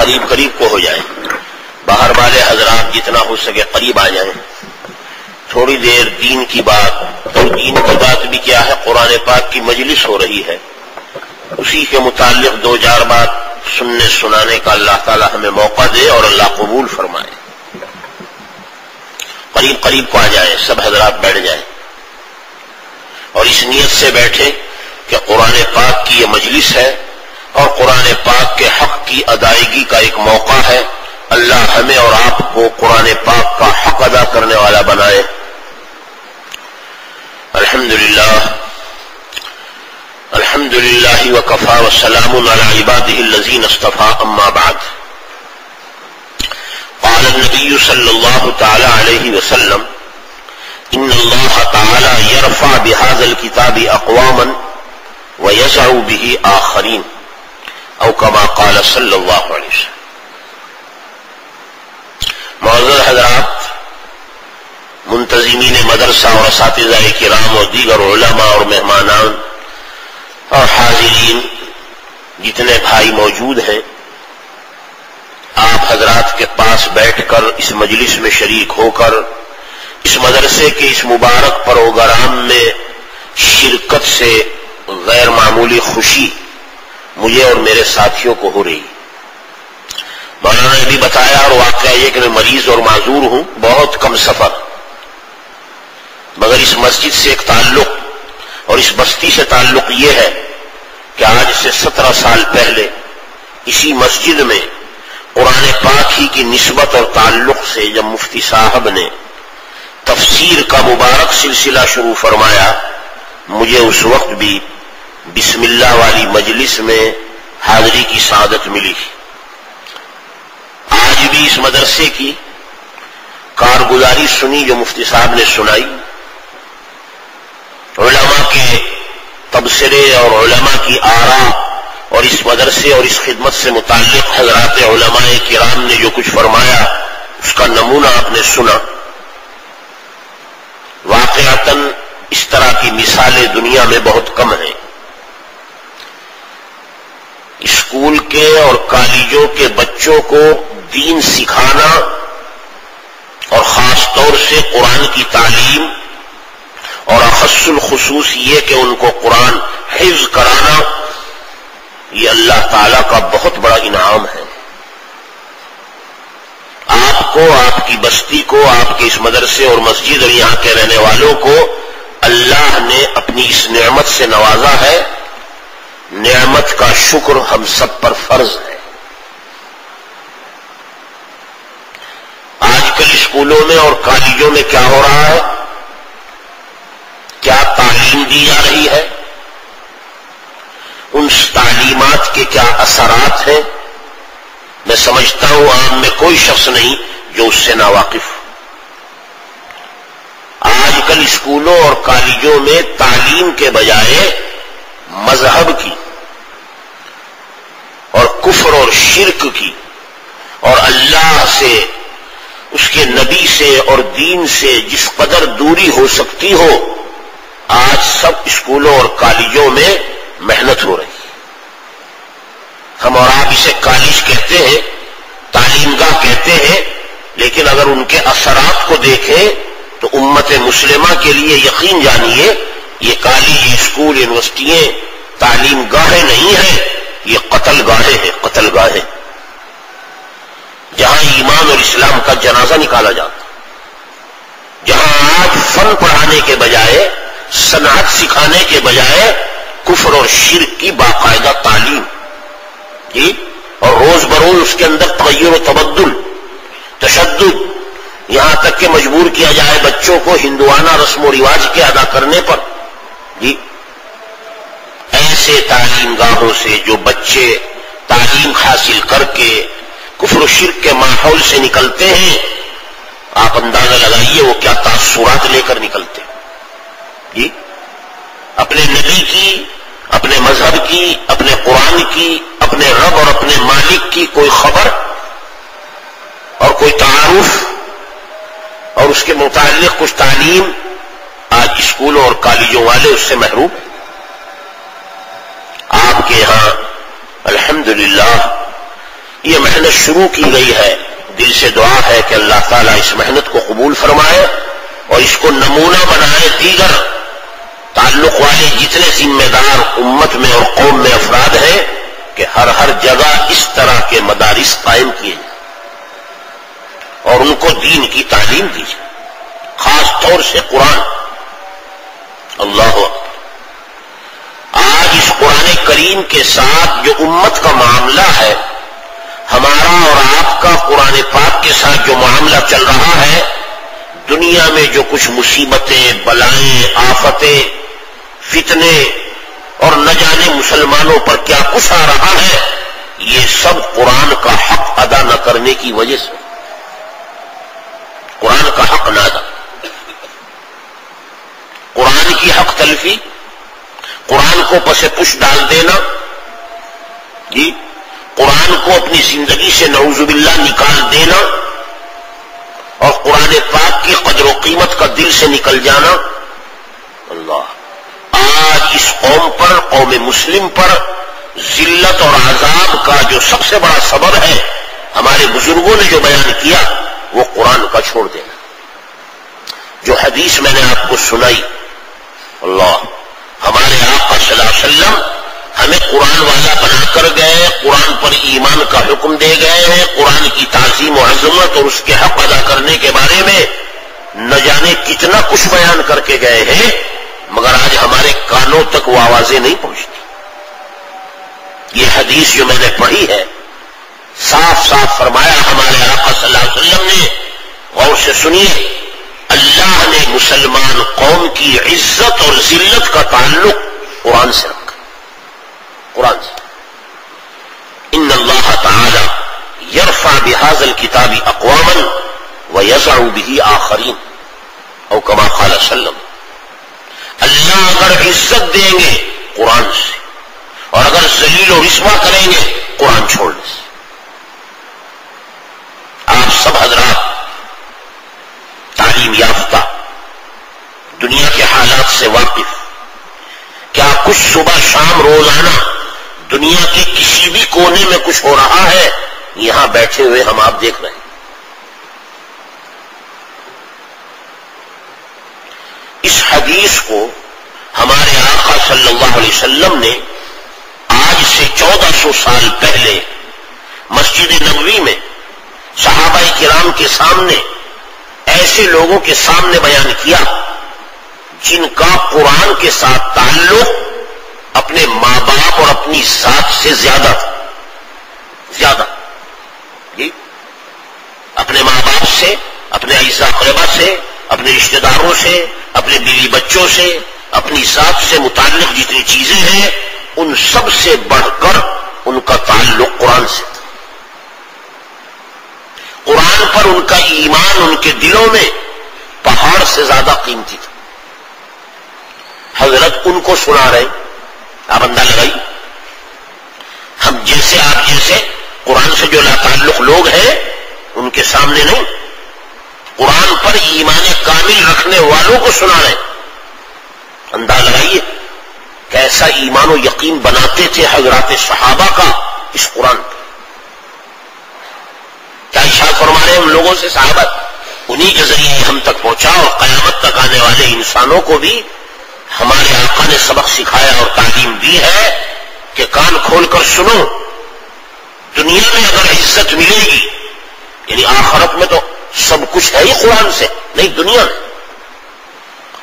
قریب قریب کو ہو جائیں، باہر والے حضرات جتنا ہو سکے قریب آ جائیں، تھوڑی دیر دین کی بات. اور دین کی بات بھی کیا ہے، قرآن پاک کی مجلس ہو رہی ہے، اسی کے متعلق دو چار بات سننے سنانے کا اللہ تعالی ہمیں موقع دے اور اللہ قبول فرمائے. قریب قریب کو آ جائیں، سب حضرات بیٹھ جائیں اور اس نیت سے بیٹھے کہ قرآن پاک کی یہ مجلس ہے اور قرآن پاک کے حق کی ادائیگی کا ایک موقع ہے. اللہ ہمیں اور آپ کو قرآن پاک کا حق ادا کرنے والا بنائے. الحمد للہ وکفا وسلام علی عبادہ الذین اصطفى اما بعد. قال النبی صلی اللہ تعالی علیہ وسلم ان اللہ تعالی یرفع بهذا الكتاب اقواما ویضع به آخرین او کما قال صلی اللہ علیہ وسلم. معزز حضرات، منتظمین مدرسہ اور اساتذہ کرام اور دیگر علماء اور مہمانان اور حاضرین جتنے بھائی موجود ہیں، آپ حضرات کے پاس بیٹھ کر اس مجلس میں شریک ہو کر اس مدرسے کے اس مبارک پروگرام میں شرکت سے غیر معمولی خوشی مجھے اور میرے ساتھیوں کو ہو رہی. مولانا نے بھی بتایا اور واقعہ یہ کہ میں مریض اور معذور ہوں، بہت کم سفر، مگر اس مسجد سے ایک تعلق اور اس بستی سے تعلق یہ ہے کہ آج سے 17 سال پہلے اسی مسجد میں قرآن پاک ہی کی نسبت اور تعلق سے جب مفتی صاحب نے تفسیر کا مبارک سلسلہ شروع فرمایا، مجھے اس وقت بھی بسم اللہ والی مجلس میں حاضری کی سعادت ملی. آج بھی اس مدرسے کی کارگزاری سنی جو مفتی صاحب نے سنائی، علماء کے تبصرے اور علماء کی آراء اور اس مدرسے اور اس خدمت سے متعلق حضرات علماء کرام نے جو کچھ فرمایا اس کا نمونہ آپ نے سنا. واقعتاً اس طرح کی مثالیں دنیا میں بہت کم ہیں. اسکول کے اور کالجوں کے بچوں کو دین سکھانا اور خاص طور سے قرآن کی تعلیم اور اخص الخصوص یہ کہ ان کو قرآن حفظ کرانا، یہ اللہ تعالی کا بہت بڑا انعام ہے. آپ کو، آپ کی بستی کو، آپ کے اس مدرسے اور مسجد اور یہاں کے رہنے والوں کو اللہ نے اپنی اس نعمت سے نوازا ہے. نعمت کا شکر ہم سب پر فرض ہے. آج کل اسکولوں میں اور کالجوں میں کیا ہو رہا ہے، کیا تعلیم دی جا رہی ہے، ان تعلیمات کے کیا اثرات ہیں، میں سمجھتا ہوں عام میں کوئی شخص نہیں جو اس سے ناواقف. آج کل اسکولوں اور کالجوں میں تعلیم کے بجائے مذہب کی اور کفر اور شرک کی اور اللہ سے، اس کے نبی سے اور دین سے جس قدر دوری ہو سکتی ہو، آج سب اسکولوں اور کالجوں میں محنت ہو رہی ہے. ہم اور آپ اسے کالج کہتے ہیں، تعلیم گاہ کہتے ہیں، لیکن اگر ان کے اثرات کو دیکھیں تو امت مسلمہ کے لیے یقین جانیے یہ کالج، یہ اسکول، یونیورسٹیاں تعلیم گاہیں نہیں ہیں، یہ قتل گاہیں ہیں. قتل گاہیں جہاں ایمان اور اسلام کا جنازہ نکالا جاتا، جہاں آج فن پڑھانے کے بجائے، صنعت سکھانے کے بجائے کفر اور شرک کی باقاعدہ تعلیم، جی، اور روز بروز اس کے اندر تغیر و تبدل، تشدد، یہاں تک کہ مجبور کیا جائے بچوں کو ہندوانہ رسم و رواج کے ادا کرنے پر. جی، ایسے تعلیم گاہوں سے جو بچے تعلیم حاصل کر کے کفر و شرک کے ماحول سے نکلتے ہیں، آپ اندازہ لگائیے وہ کیا تاثرات لے کر نکلتے ہیں. جی، اپنے نبی کی، اپنے مذہب کی، اپنے قرآن کی، اپنے رب اور اپنے مالک کی کوئی خبر اور کوئی تعارف اور اس کے متعلق کچھ تعلیم، آج اسکولوں اور کالجوں والے اس سے محروم ہیں. آپ کے ہاں الحمدللہ یہ محنت محنت شروع کی گئی ہے، دل سے دعا ہے کہ اللہ تعالیٰ اس محنت کو قبول فرمائے اور اس کو نمونہ بنائے دیگر تعلق والے جتنے ذمہ دار امت میں اور قوم میں افراد ہیں کہ ہر جگہ اس طرح کے مدارس قائم کیے جائیں اور ان کو دین کی تعلیم دی جائے، خاص طور سے قرآن۔ اللہ اکبر۔ آج اس قرآن کریم کے ساتھ جو امت کا معاملہ ہے، ہمارا اور آپ کا قرآن پاک کے ساتھ جو معاملہ چل رہا ہے، دنیا میں جو کچھ مصیبتیں، بلائیں، آفتیں، فتنے اور نہ جانے مسلمانوں پر کیا کچھ آ رہا ہے، یہ سب قرآن کا حق ادا نہ کرنے کی وجہ سے، قرآن کا حق نہ ادا، قرآن کی حق تلفی، قرآن کو پس پش ڈال دینا، جی قرآن کو اپنی زندگی سے نعوذ باللہ نکال دینا اور قرآن پاک کی قدر و قیمت کا دل سے نکل جانا۔ اللہ، آج اس قوم پر، قوم مسلم پر ذلت اور عذاب کا جو سب سے بڑا سبب ہے، ہمارے بزرگوں نے جو بیان کیا، وہ قرآن کا چھوڑ دینا۔ جو حدیث میں نے آپ کو سنائی، اللہ، ہمارے آقا صلی اللہ علیہ وسلم ہمیں قرآن والا بنا کر گئے، قرآن پر ایمان کا حکم دے گئے ہیں، قرآن کی تعظیم و عظمت اور اس کے حق ادا کرنے کے بارے میں نہ جانے کتنا کچھ بیان کر کے گئے ہیں، مگر آج ہمارے کانوں تک وہ آوازیں نہیں پہنچتی۔ یہ حدیث جو میں نے پڑھی ہے، صاف صاف فرمایا ہمارے آقا صلی اللہ علیہ وسلم نے، غور سے سنیے، اللہ نے مسلمان قوم کی عزت اور ذلت کا تعلق قرآن سے رکھا، قرآن سے۔ ان اللہ تعالی یرفع بهذا الكتاب اقواما ویضع به آخرین، او کما قال صلی اللہ علیہ وسلم۔ اللہ اگر عزت دیں گے قرآن سے، اور اگر ذلیل و رسوا کریں گے قرآن چھوڑنے سے۔ آپ سب حضرات تعلیم یافتہ، دنیا کے حالات سے واقف، کیا کچھ صبح شام روزانہ دنیا کے کسی بھی کونے میں کچھ ہو رہا ہے، یہاں بیٹھے ہوئے ہم آپ دیکھ رہے ہیں۔ اس حدیث کو ہمارے آقا صلی اللہ علیہ وسلم نے آج سے 1400 سال پہلے مسجد نبوی میں صحابہ کرام کے سامنے، ایسے لوگوں کے سامنے بیان کیا جن کا قرآن کے ساتھ تعلق اپنے ماں باپ اور اپنی ذات سے زیادہ تھا، زیادہ، جی اپنے ماں باپ سے، اپنے اعزا اقربا سے، اپنے رشتہ داروں سے، اپنے بیوی بچوں سے، اپنی ذات سے متعلق جتنی چیزیں ہیں، ان سب سے بڑھ کر ان کا تعلق قرآن سے تھا۔ قرآن پر ان کا ایمان ان کے دلوں میں پہاڑ سے زیادہ قیمتی تھا۔ حضرت ان کو سنا رہے، آپ اندازہ لگائی، ہم جیسے آپ جیسے قرآن سے جو لاتعلق لوگ ہیں ان کے سامنے نہیں، قرآن پر ایمان کامل رکھنے والوں کو سنا رہے۔ اندازہ لگائیے کیسا ایمان و یقین بناتے تھے حضرات صحابہ کا اس قرآن پر۔ کیا ارشاد فرما رہے ہیں ان لوگوں سے صحابہ، انہی کے ذریعے ہم تک پہنچا اور قیامت تک آنے والے انسانوں کو بھی ہمارے آقا نے سبق سکھایا اور تعلیم دی ہے کہ کان کھول کر سنو، دنیا میں اگر عزت ملے گی، یعنی آخرت میں تو سب کچھ ہے ہی قرآن سے، نہیں دنیا میں،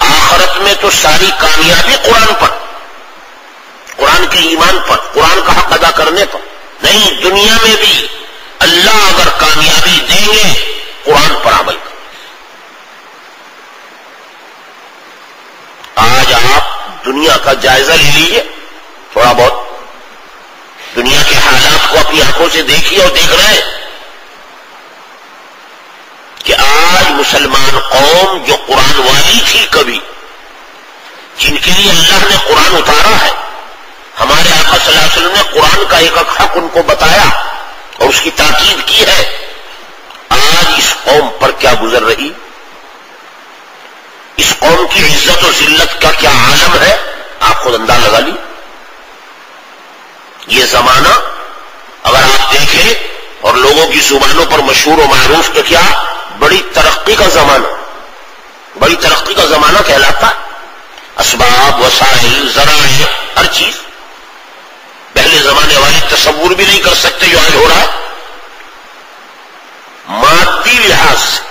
آخرت میں تو ساری کامیابی قرآن پر، قرآن کے ایمان پر، قرآن کا حق ادا کرنے پر، نہیں دنیا میں بھی اللہ اگر کامیابی دیں گے قرآن پر عمل کریں۔ آج آپ دنیا کا جائزہ لے لیجئے تھوڑا بہت، دنیا کے حالات کو اپنی آنکھوں سے دیکھیے اور دیکھ رہے ہیں کہ آج مسلمان قوم جو قرآن والی تھی کبھی، جن کے لیے اللہ نے قرآن اتارا ہے، ہمارے آقا صلی اللہ علیہ وسلم نے قرآن کا ایک حق ان کو بتایا اور اس کی تاکید کی ہے، آج اس قوم پر کیا گزر رہی، اس قوم کی عزت و ذلت کا کیا عالم ہے، آپ خود اندازہ لگا لیجیے۔ یہ زمانہ اگر آپ دیکھیں اور لوگوں کی زبانوں پر مشہور و معروف کہ کیا بڑی ترقی کا زمانہ، بڑی ترقی کا زمانہ کہلاتا ہے۔ اسباب، وسائل، ذرائع، ہر چیز پہلے زمانے والے تصور بھی نہیں کر سکتے جو آج ہو رہا ہے۔ مادی لحاظ سے،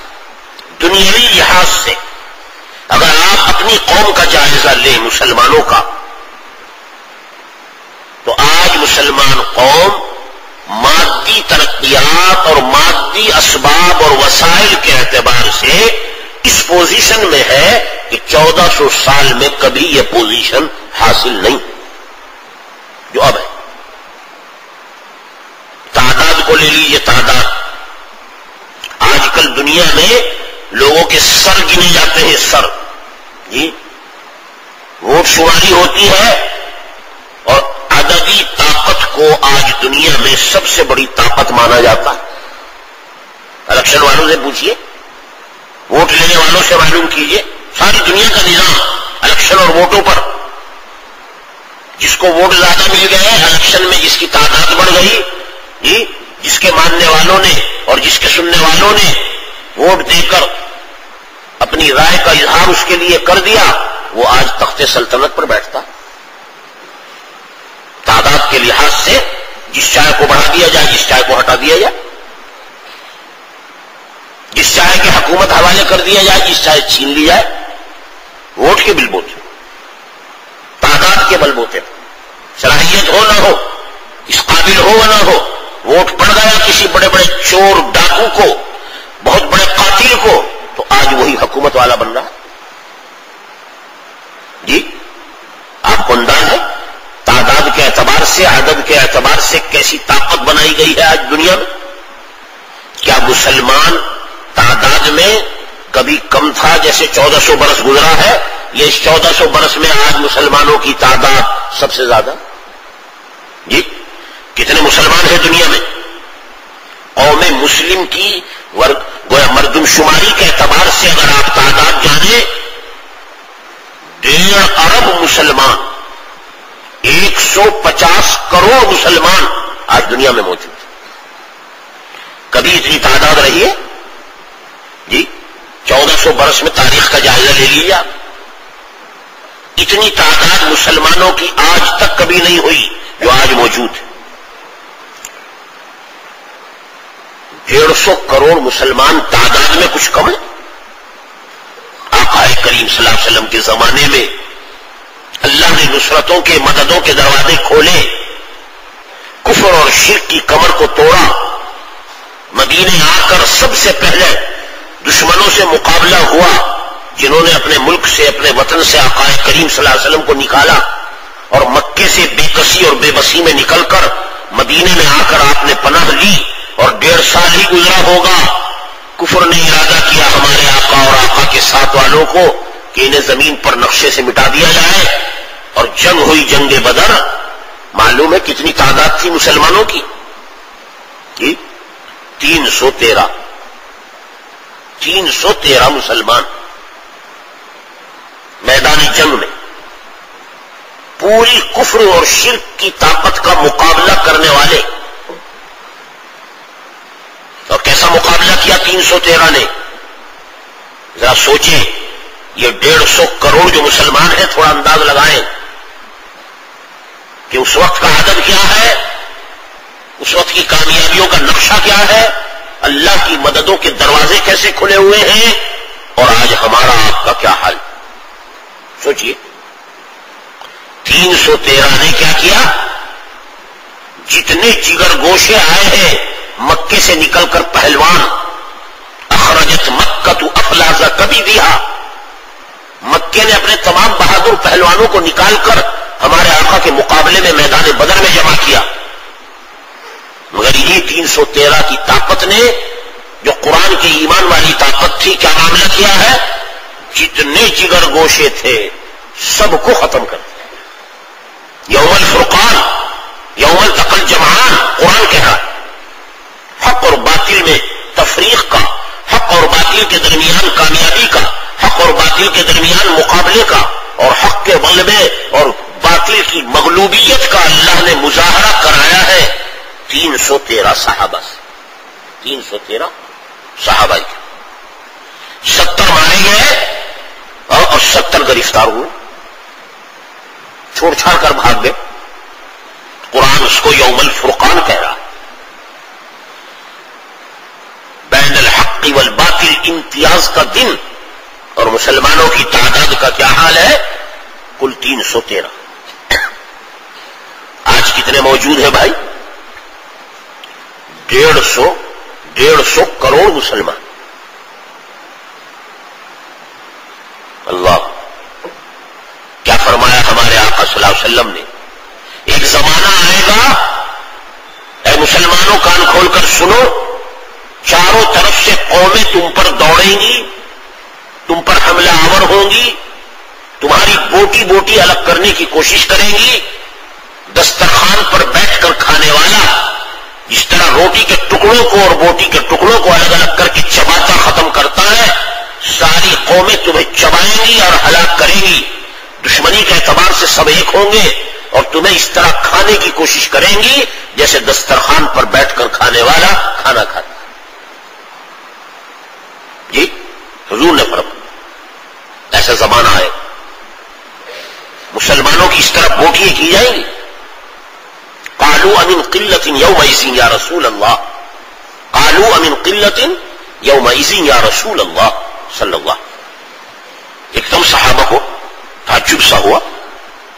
دنیاوی لحاظ سے اگر آپ اپنی قوم کا جائزہ لیں مسلمانوں کا، تو آج مسلمان قوم مادی ترقیات اور مادی اسباب اور وسائل کے اعتبار سے اس پوزیشن میں ہے کہ 1400 سال میں کبھی یہ پوزیشن حاصل نہیں جو اب ہے۔ تعداد کو لے لیجیے، تعداد آج کل دنیا میں لوگوں کے سر گنے جاتے ہیں، سر جی، ووٹ شماری ہوتی ہے اور عددی طاقت کو آج دنیا میں سب سے بڑی طاقت مانا جاتا ہے۔ الیکشن والوں سے پوچھیے، ووٹ لینے والوں سے معلوم کیجئے، ساری دنیا کا نظام الیکشن اور ووٹوں پر، جس کو ووٹ زیادہ مل گئے الیکشن میں جس کی تعداد بڑھ گئی جی، جس کے ماننے والوں نے اور جس کے سننے والوں نے ووٹ دے کر اپنی رائے کا اظہار اس کے لیے کر دیا، وہ آج تخت سلطنت پر بیٹھتا۔ تعداد کے لحاظ سے جس چاہے کو بڑھا دیا جائے، جس چاہے کو ہٹا دیا جائے، جس چاہے کی حکومت حوالے کر دیا جائے، جس چاہے چھین لی جائے، ووٹ کے بل بوتے، تعداد کے بل بوتے، صلاحیت ہو نہ ہو، اس قابل ہو نہ ہو، ووٹ پڑ گیا کسی بڑے بڑے چور ڈاکو کو، بہت بڑے قاتل کو، تو آج وہی حکومت والا بن رہا ہے جی۔ آپ کو انداز ہے تعداد کے اعتبار سے، عدد کے اعتبار سے کیسی طاقت بنائی گئی ہے آج دنیا میں؟ کیا مسلمان تعداد میں کبھی کم تھا جیسے 1400 برس گزرا ہے، یہ اس 1400 برس میں آج مسلمانوں کی تعداد سب سے زیادہ جی؟ کتنے مسلمان ہیں دنیا میں؟ قوم مسلم کی گویا مردم شماری کے اعتبار سے اگر آپ تعداد جانیں، 1.5 ارب مسلمان، 150 کروڑ مسلمان آج دنیا میں موجود ہیں۔ کبھی اتنی تعداد رہی ہے جی؟ 1400 برس میں تاریخ کا جائزہ لے لیجیے آپ، اتنی تعداد مسلمانوں کی آج تک کبھی نہیں ہوئی جو آج موجود ہے۔ 150 کروڑ مسلمان تعداد میں کچھ کم ہے؟ آقا کریم صلی اللہ علیہ وسلم کے زمانے میں اللہ نے نصرتوں کے، مددوں کے دروازے کھولے، کفر اور شرک کی کمر کو توڑا، مدینے آ کر سب سے پہلے دشمنوں سے مقابلہ ہوا جنہوں نے اپنے ملک سے، اپنے وطن سے آقا کریم صلی اللہ علیہ وسلم کو نکالا، اور مکے سے بے کسی اور بے بسی میں نکل کر مدینے میں آ کر آپ نے پناہ لی، اور 1.5 سال ہی گزرا ہوگا کفر نے ارادہ کیا ہمارے آقا اور آقا کے ساتھ والوں کو کہ انہیں زمین پر نقشے سے مٹا دیا جائے، اور جنگ ہوئی، جنگ بدر۔ معلوم ہے کتنی تعداد تھی مسلمانوں کی جی؟ 313 مسلمان میدان جنگ میں پوری کفر اور شرک کی طاقت کا مقابلہ کرنے والے۔ اور کیسا مقابلہ کیا 313 نے؟ ذرا سوچیں، یہ 150 کروڑ جو مسلمان ہیں، تھوڑا انداز لگائیں کہ اس وقت کا عدد کیا ہے، اس وقت کی کامیابیوں کا نقشہ کیا ہے، اللہ کی مددوں کے دروازے کیسے کھلے ہوئے ہیں، اور آج ہمارا آپ کا کیا حال؟ سوچئے 313 نے کیا کیا؟ جتنے جگر گوشے آئے ہیں مکے سے نکل کر پہلوان، اخرجت مکہ تو افلاز کبھی دیا، مکے نے اپنے تمام بہادر پہلوانوں کو نکال کر ہمارے آقا کے مقابلے میں میدان بدر میں جمع کیا۔ مگر یہ 313 کی طاقت نے، جو قرآن کی ایمان والی طاقت تھی، کیا معاملہ کیا ہے؟ جتنے جگر گوشے تھے سب کو ختم کر دیا۔ یوم الفرقان، یوم التقى الجمعان، قرآن کہہ رہا ہے حق اور باطل میں تفریق کا، حق اور باطل کے درمیان کامیابی کا، حق اور باطل کے درمیان مقابلے کا، اور حق کے غلبے اور باطل کی مغلوبیت کا اللہ نے مظاہرہ کرایا ہے 313 صحابہ سے۔ 313 صحابہ کے 70 مارے گئے اور 70 گرفتار ہوئے، چھوڑ چھاڑ کر بھاگ گئے. قرآن اس کو یوم الفرقان کہہ رہا ہے. بین الحق والباطل امتیاز کا دن. اور مسلمانوں کی تعداد کا کیا حال ہے؟ کل 313. آج کتنے موجود ہیں بھائی؟ 150 کروڑ مسلمان. اللہ کیا فرمایا ہمارے آقا صلی اللہ علیہ وسلم نے؟ ایک زمانہ آئے گا، اے مسلمانوں کان کھول کر سنو، چاروں طرف سے قومیں تم پر دوڑیں گی، تم پر حملہ آور ہوں گی، تمہاری بوٹی بوٹی الگ کرنے کی کوشش کریں گی. دسترخوان پر بیٹھ کر کھانے والا جس طرح روٹی کے ٹکڑوں کو اور بوٹی کے ٹکڑوں کو الگ الگ کر کے چباتا ختم کرتا ہے، ساری قومیں تمہیں چبائیں گی اور ہلاک کریں گی. دشمنی کے اعتبار سے سب ایک ہوں گے اور تمہیں اس طرح کھانے کی کوشش کریں گی جیسے دسترخوان پر بیٹھ کر کھانے والا کھانا کھاتا. جی حضور نے فرمایا ایسا زمانہ ہے، مسلمانوں کی اس طرح بوٹیاں کی جائیں گی. قالوا امن قلت یومئذ یا رسول اللہ، قالوا امن قلت یومئذ یا رسول اللہ صلی اللہ. ایک دم صحابہ کو تعجب سا ہوا،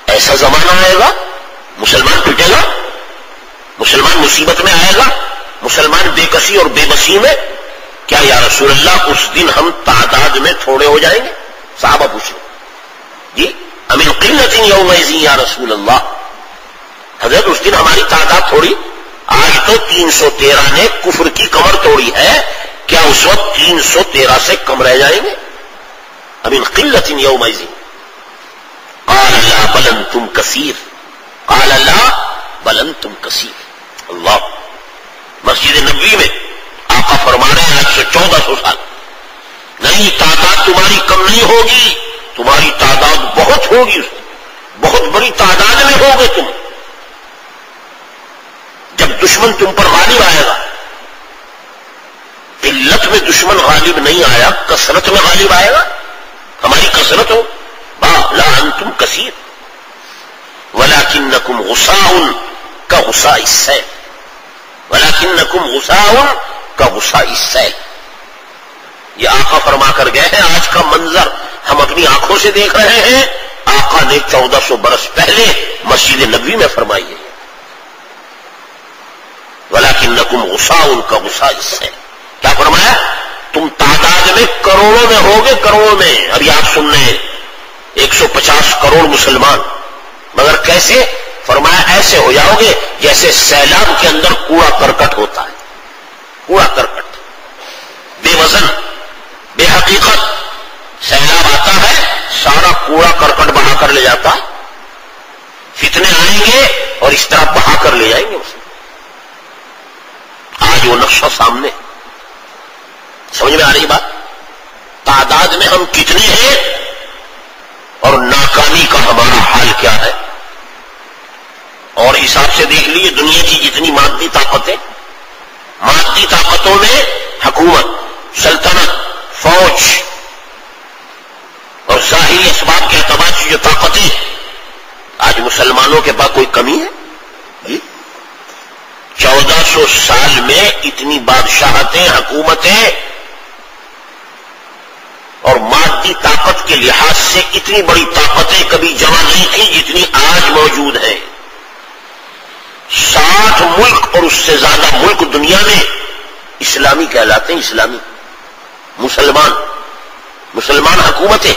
ایسا زمانہ آئے گا مسلمان پٹے گا، مسلمان مصیبت میں آئے گا، مسلمان بے کسی اور بے بسی میں، کیا یا رسول اللہ اس دن ہم تعداد میں تھوڑے ہو جائیں گے؟ صحابہ پوچھے جی امن قلت یومئذ یا رسول اللہ، حضرت اس دن ہماری تعداد تھوڑی، آج تو 313 نے کفر کی کمر توڑی ہے، کیا اس وقت 313 سے کم رہ جائیں گے؟ امن قلت یومئذ قال لا بل انتم کثیر، قال لا بل انتم کثیر. اللہ مسجد نبوی میں آقا فرما رہے ہیں آج سے 1400 سال، نہیں تعداد تمہاری کم نہیں ہوگی، تمہاری تعداد بہت ہوگی، بہت بڑی تعداد میں ہوگے تم. جب دشمن تم پر غالب آئے گا، قلت میں دشمن غالب نہیں آیا، کثرت میں غالب آئے گا. ہماری کثرت ہو لا انتم کثیر ولکنکم غثاء کغثاء السیل، ولکنکم غثاء کغثاء السیل. یہ آقا فرما کر گئے ہیں، آج کا منظر ہم اپنی آنکھوں سے دیکھ رہے ہیں، آقا نے 1400 برس پہلے مسجد نبوی میں فرمائی ہے. ولکنکم غثاء کغثاء السیل. کیا فرمایا؟ تم تعداد میں کروڑوں میں ہوگے، کروڑوں میں. ابھی آپ سن رہے ہیں 150 کروڑ مسلمان، مگر کیسے؟ فرمایا ایسے ہو جاؤ گے جیسے سیلاب کے اندر کوڑا کرکٹ ہوتا ہے. کوڑا کرکٹ بے وزن بے حقیقت، سیلاب آتا ہے سارا کوڑا کرکٹ بہا کر لے جاتا ہے. فتنے آئیں گے اور اس طرح بہا کر لے جائیں گے اسے. آج وہ نقشہ سامنے، سمجھ میں آ رہی بات؟ تعداد میں ہم کتنے ہیں اور ناکامی کا ہمارا حال کیا ہے؟ اور حساب سے دیکھ لیجیے دنیا کی جتنی مادی طاقتیں، مادی طاقتوں میں حکومت، سلطنت، فوج اور ظاہری اسباب کے اعتبار سے جو طاقتیں، آج مسلمانوں کے پاس کوئی کمی ہے؟ 1400 سال میں اتنی بادشاہتیں، حکومتیں اور مادی طاقت کے لحاظ سے اتنی بڑی طاقتیں کبھی جمع نہیں تھی جتنی آج موجود ہیں. 60 ملک اور اس سے زیادہ ملک دنیا میں اسلامی کہلاتے ہیں، اسلامی. مسلمان حکومتیں،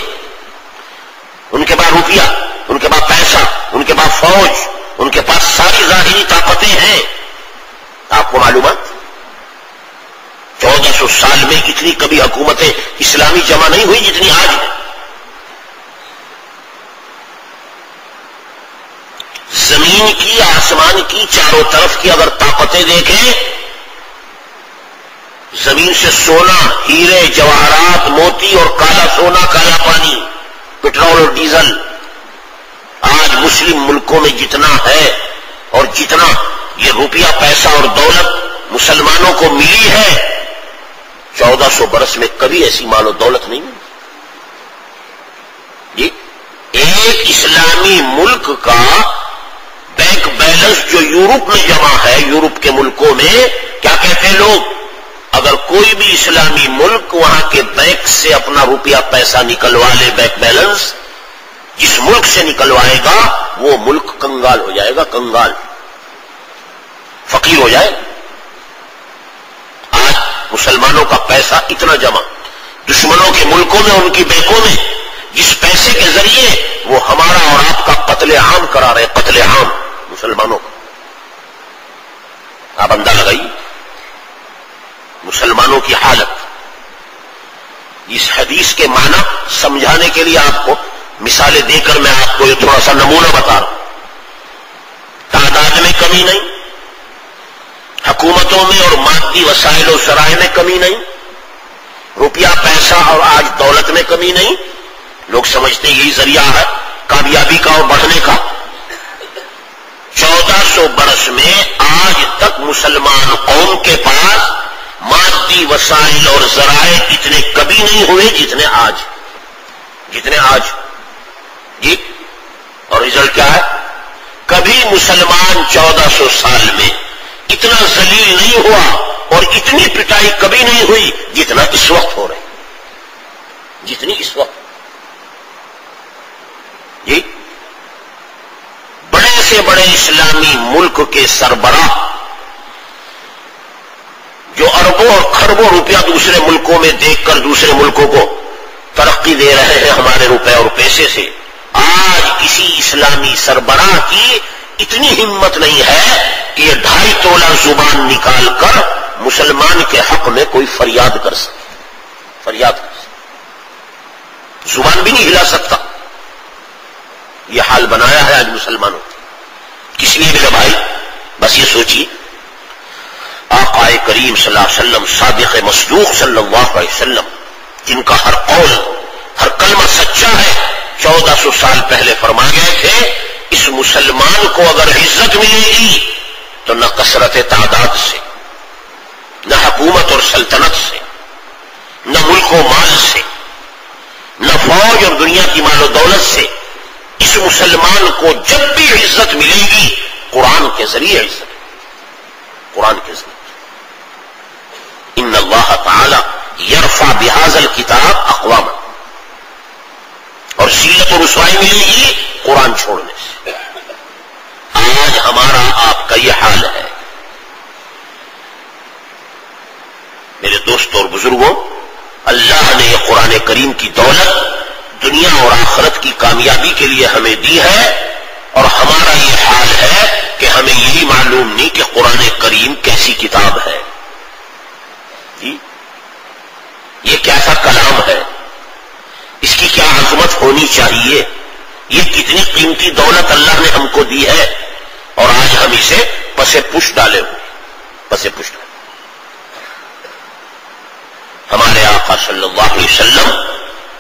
ان کے پاس روپیہ، ان کے پاس پیسہ، ان کے پاس فوج، ان کے پاس ساری ظاہری طاقتیں ہیں. آپ کو معلومات 1400 سال میں اتنی کبھی حکومتیں اسلامی جمع نہیں ہوئی جتنی آج ہے. زمین کی، آسمان کی، چاروں طرف کی اگر طاقتیں دیکھیں، زمین سے سونا، ہیرے، جواہرات، موتی اور کالا سونا، کالا پانی، پٹرول اور ڈیزل آج مسلم ملکوں میں جتنا ہے اور جتنا یہ روپیہ، پیسہ اور دولت مسلمانوں کو ملی ہے 1400 برس میں کبھی ایسی مال و دولت نہیں ملی جی. ایک اسلامی ملک کا بینک بیلنس جو یورپ میں جمع ہے، یورپ کے ملکوں میں کیا کہتے ہیں لوگ، اگر کوئی بھی اسلامی ملک وہاں کے بینک سے اپنا روپیہ پیسہ نکلوا لے، بینک بیلنس جس ملک سے نکلوائے گا وہ ملک کنگال ہو جائے گا، کنگال فقیر ہو جائے. آج مسلمانوں کا پیسہ اتنا جمع دشمنوں کے ملکوں میں، ان کی بینکوں میں، جس پیسے کے ذریعے وہ ہمارا اور آپ کا قتل عام کرا رہے، قتل عام مسلمانوں کا. آپ اندازہ لگائیے مسلمانوں کی حالت. اس حدیث کے معنی سمجھانے کے لیے آپ کو مثالیں دے کر میں آپ کو یہ تھوڑا سا نمونہ بتا رہا ہوں. تعداد میں کمی نہیں، حکومتوں میں اور مادی وسائل و ذرائع میں کمی نہیں، روپیہ پیسہ اور آج دولت میں کمی نہیں. لوگ سمجھتے ہیں یہی ذریعہ ہے کامیابی کا اور بڑھنے کا. 1400 برس میں آج تک مسلمان قوم کے پاس مادی وسائل اور ذرائع اتنے کبھی نہیں ہوئے جتنے آج جی. اور رزلٹ کیا ہے؟ کبھی مسلمان 1400 سال میں اتنا ذلیل نہیں ہوا اور اتنی پٹائی کبھی نہیں ہوئی جتنا اس وقت ہو رہی، جتنی اس وقت جی. بڑے سے بڑے اسلامی ملک کے سربراہ جو اربوں اور کھربوں روپیہ دوسرے ملکوں میں دیکھ کر دوسرے ملکوں کو ترقی دے رہے ہیں ہمارے روپے اور پیسے سے، آج کسی اسلامی سربراہ کی اتنی ہمت نہیں ہے کہ یہ 2.5 تولہ زبان نکال کر مسلمان کے حق میں کوئی فریاد کر سکے، زبان بھی نہیں ہلا سکتا. یہ حال بنایا ہے آج مسلمانوں. کس لیے میرے بھائی؟ بس یہ سوچیے آقا کریم صلی اللہ علیہ وسلم صادق مصدوق صلی اللہ علیہ وسلم جن کا ہر قول ہر کلمہ سچا ہے 1400 سال پہلے فرما گئے تھے اس مسلمان کو اگر عزت ملے گی تو نہ کثرت تعداد سے، نہ حکومت اور سلطنت سے، نہ ملک و مال سے، نہ فوج اور دنیا کی مال و دولت سے. اس مسلمان کو جب بھی عزت ملے گی قرآن کے ذریعے عزت، قرآن کے ذریعے. ان اللہ تعالی یرفع بہذا الکتاب اقواما، اور ذلت و رسوائی ملے گی قرآن چھوڑنے سے. آج ہمارا آپ کا یہ حال ہے. میرے دوستوں اور بزرگوں، اللہ نے یہ قرآن کریم کی دولت دنیا اور آخرت کی کامیابی کے لیے ہمیں دی ہے، اور ہمارا یہ حال ہے کہ ہمیں یہی معلوم نہیں کہ قرآن کریم کیسی کتاب ہے جی. یہ کیسا کلام ہے، اس کی کیا عظمت ہونی چاہیے، یہ کتنی قیمتی دولت اللہ نے ہم کو دی ہے، اور آج ہم اسے پسے پش ڈالے ہوئے، پسے پش ڈالے. ہمارے آقا صلی اللہ علیہ وسلم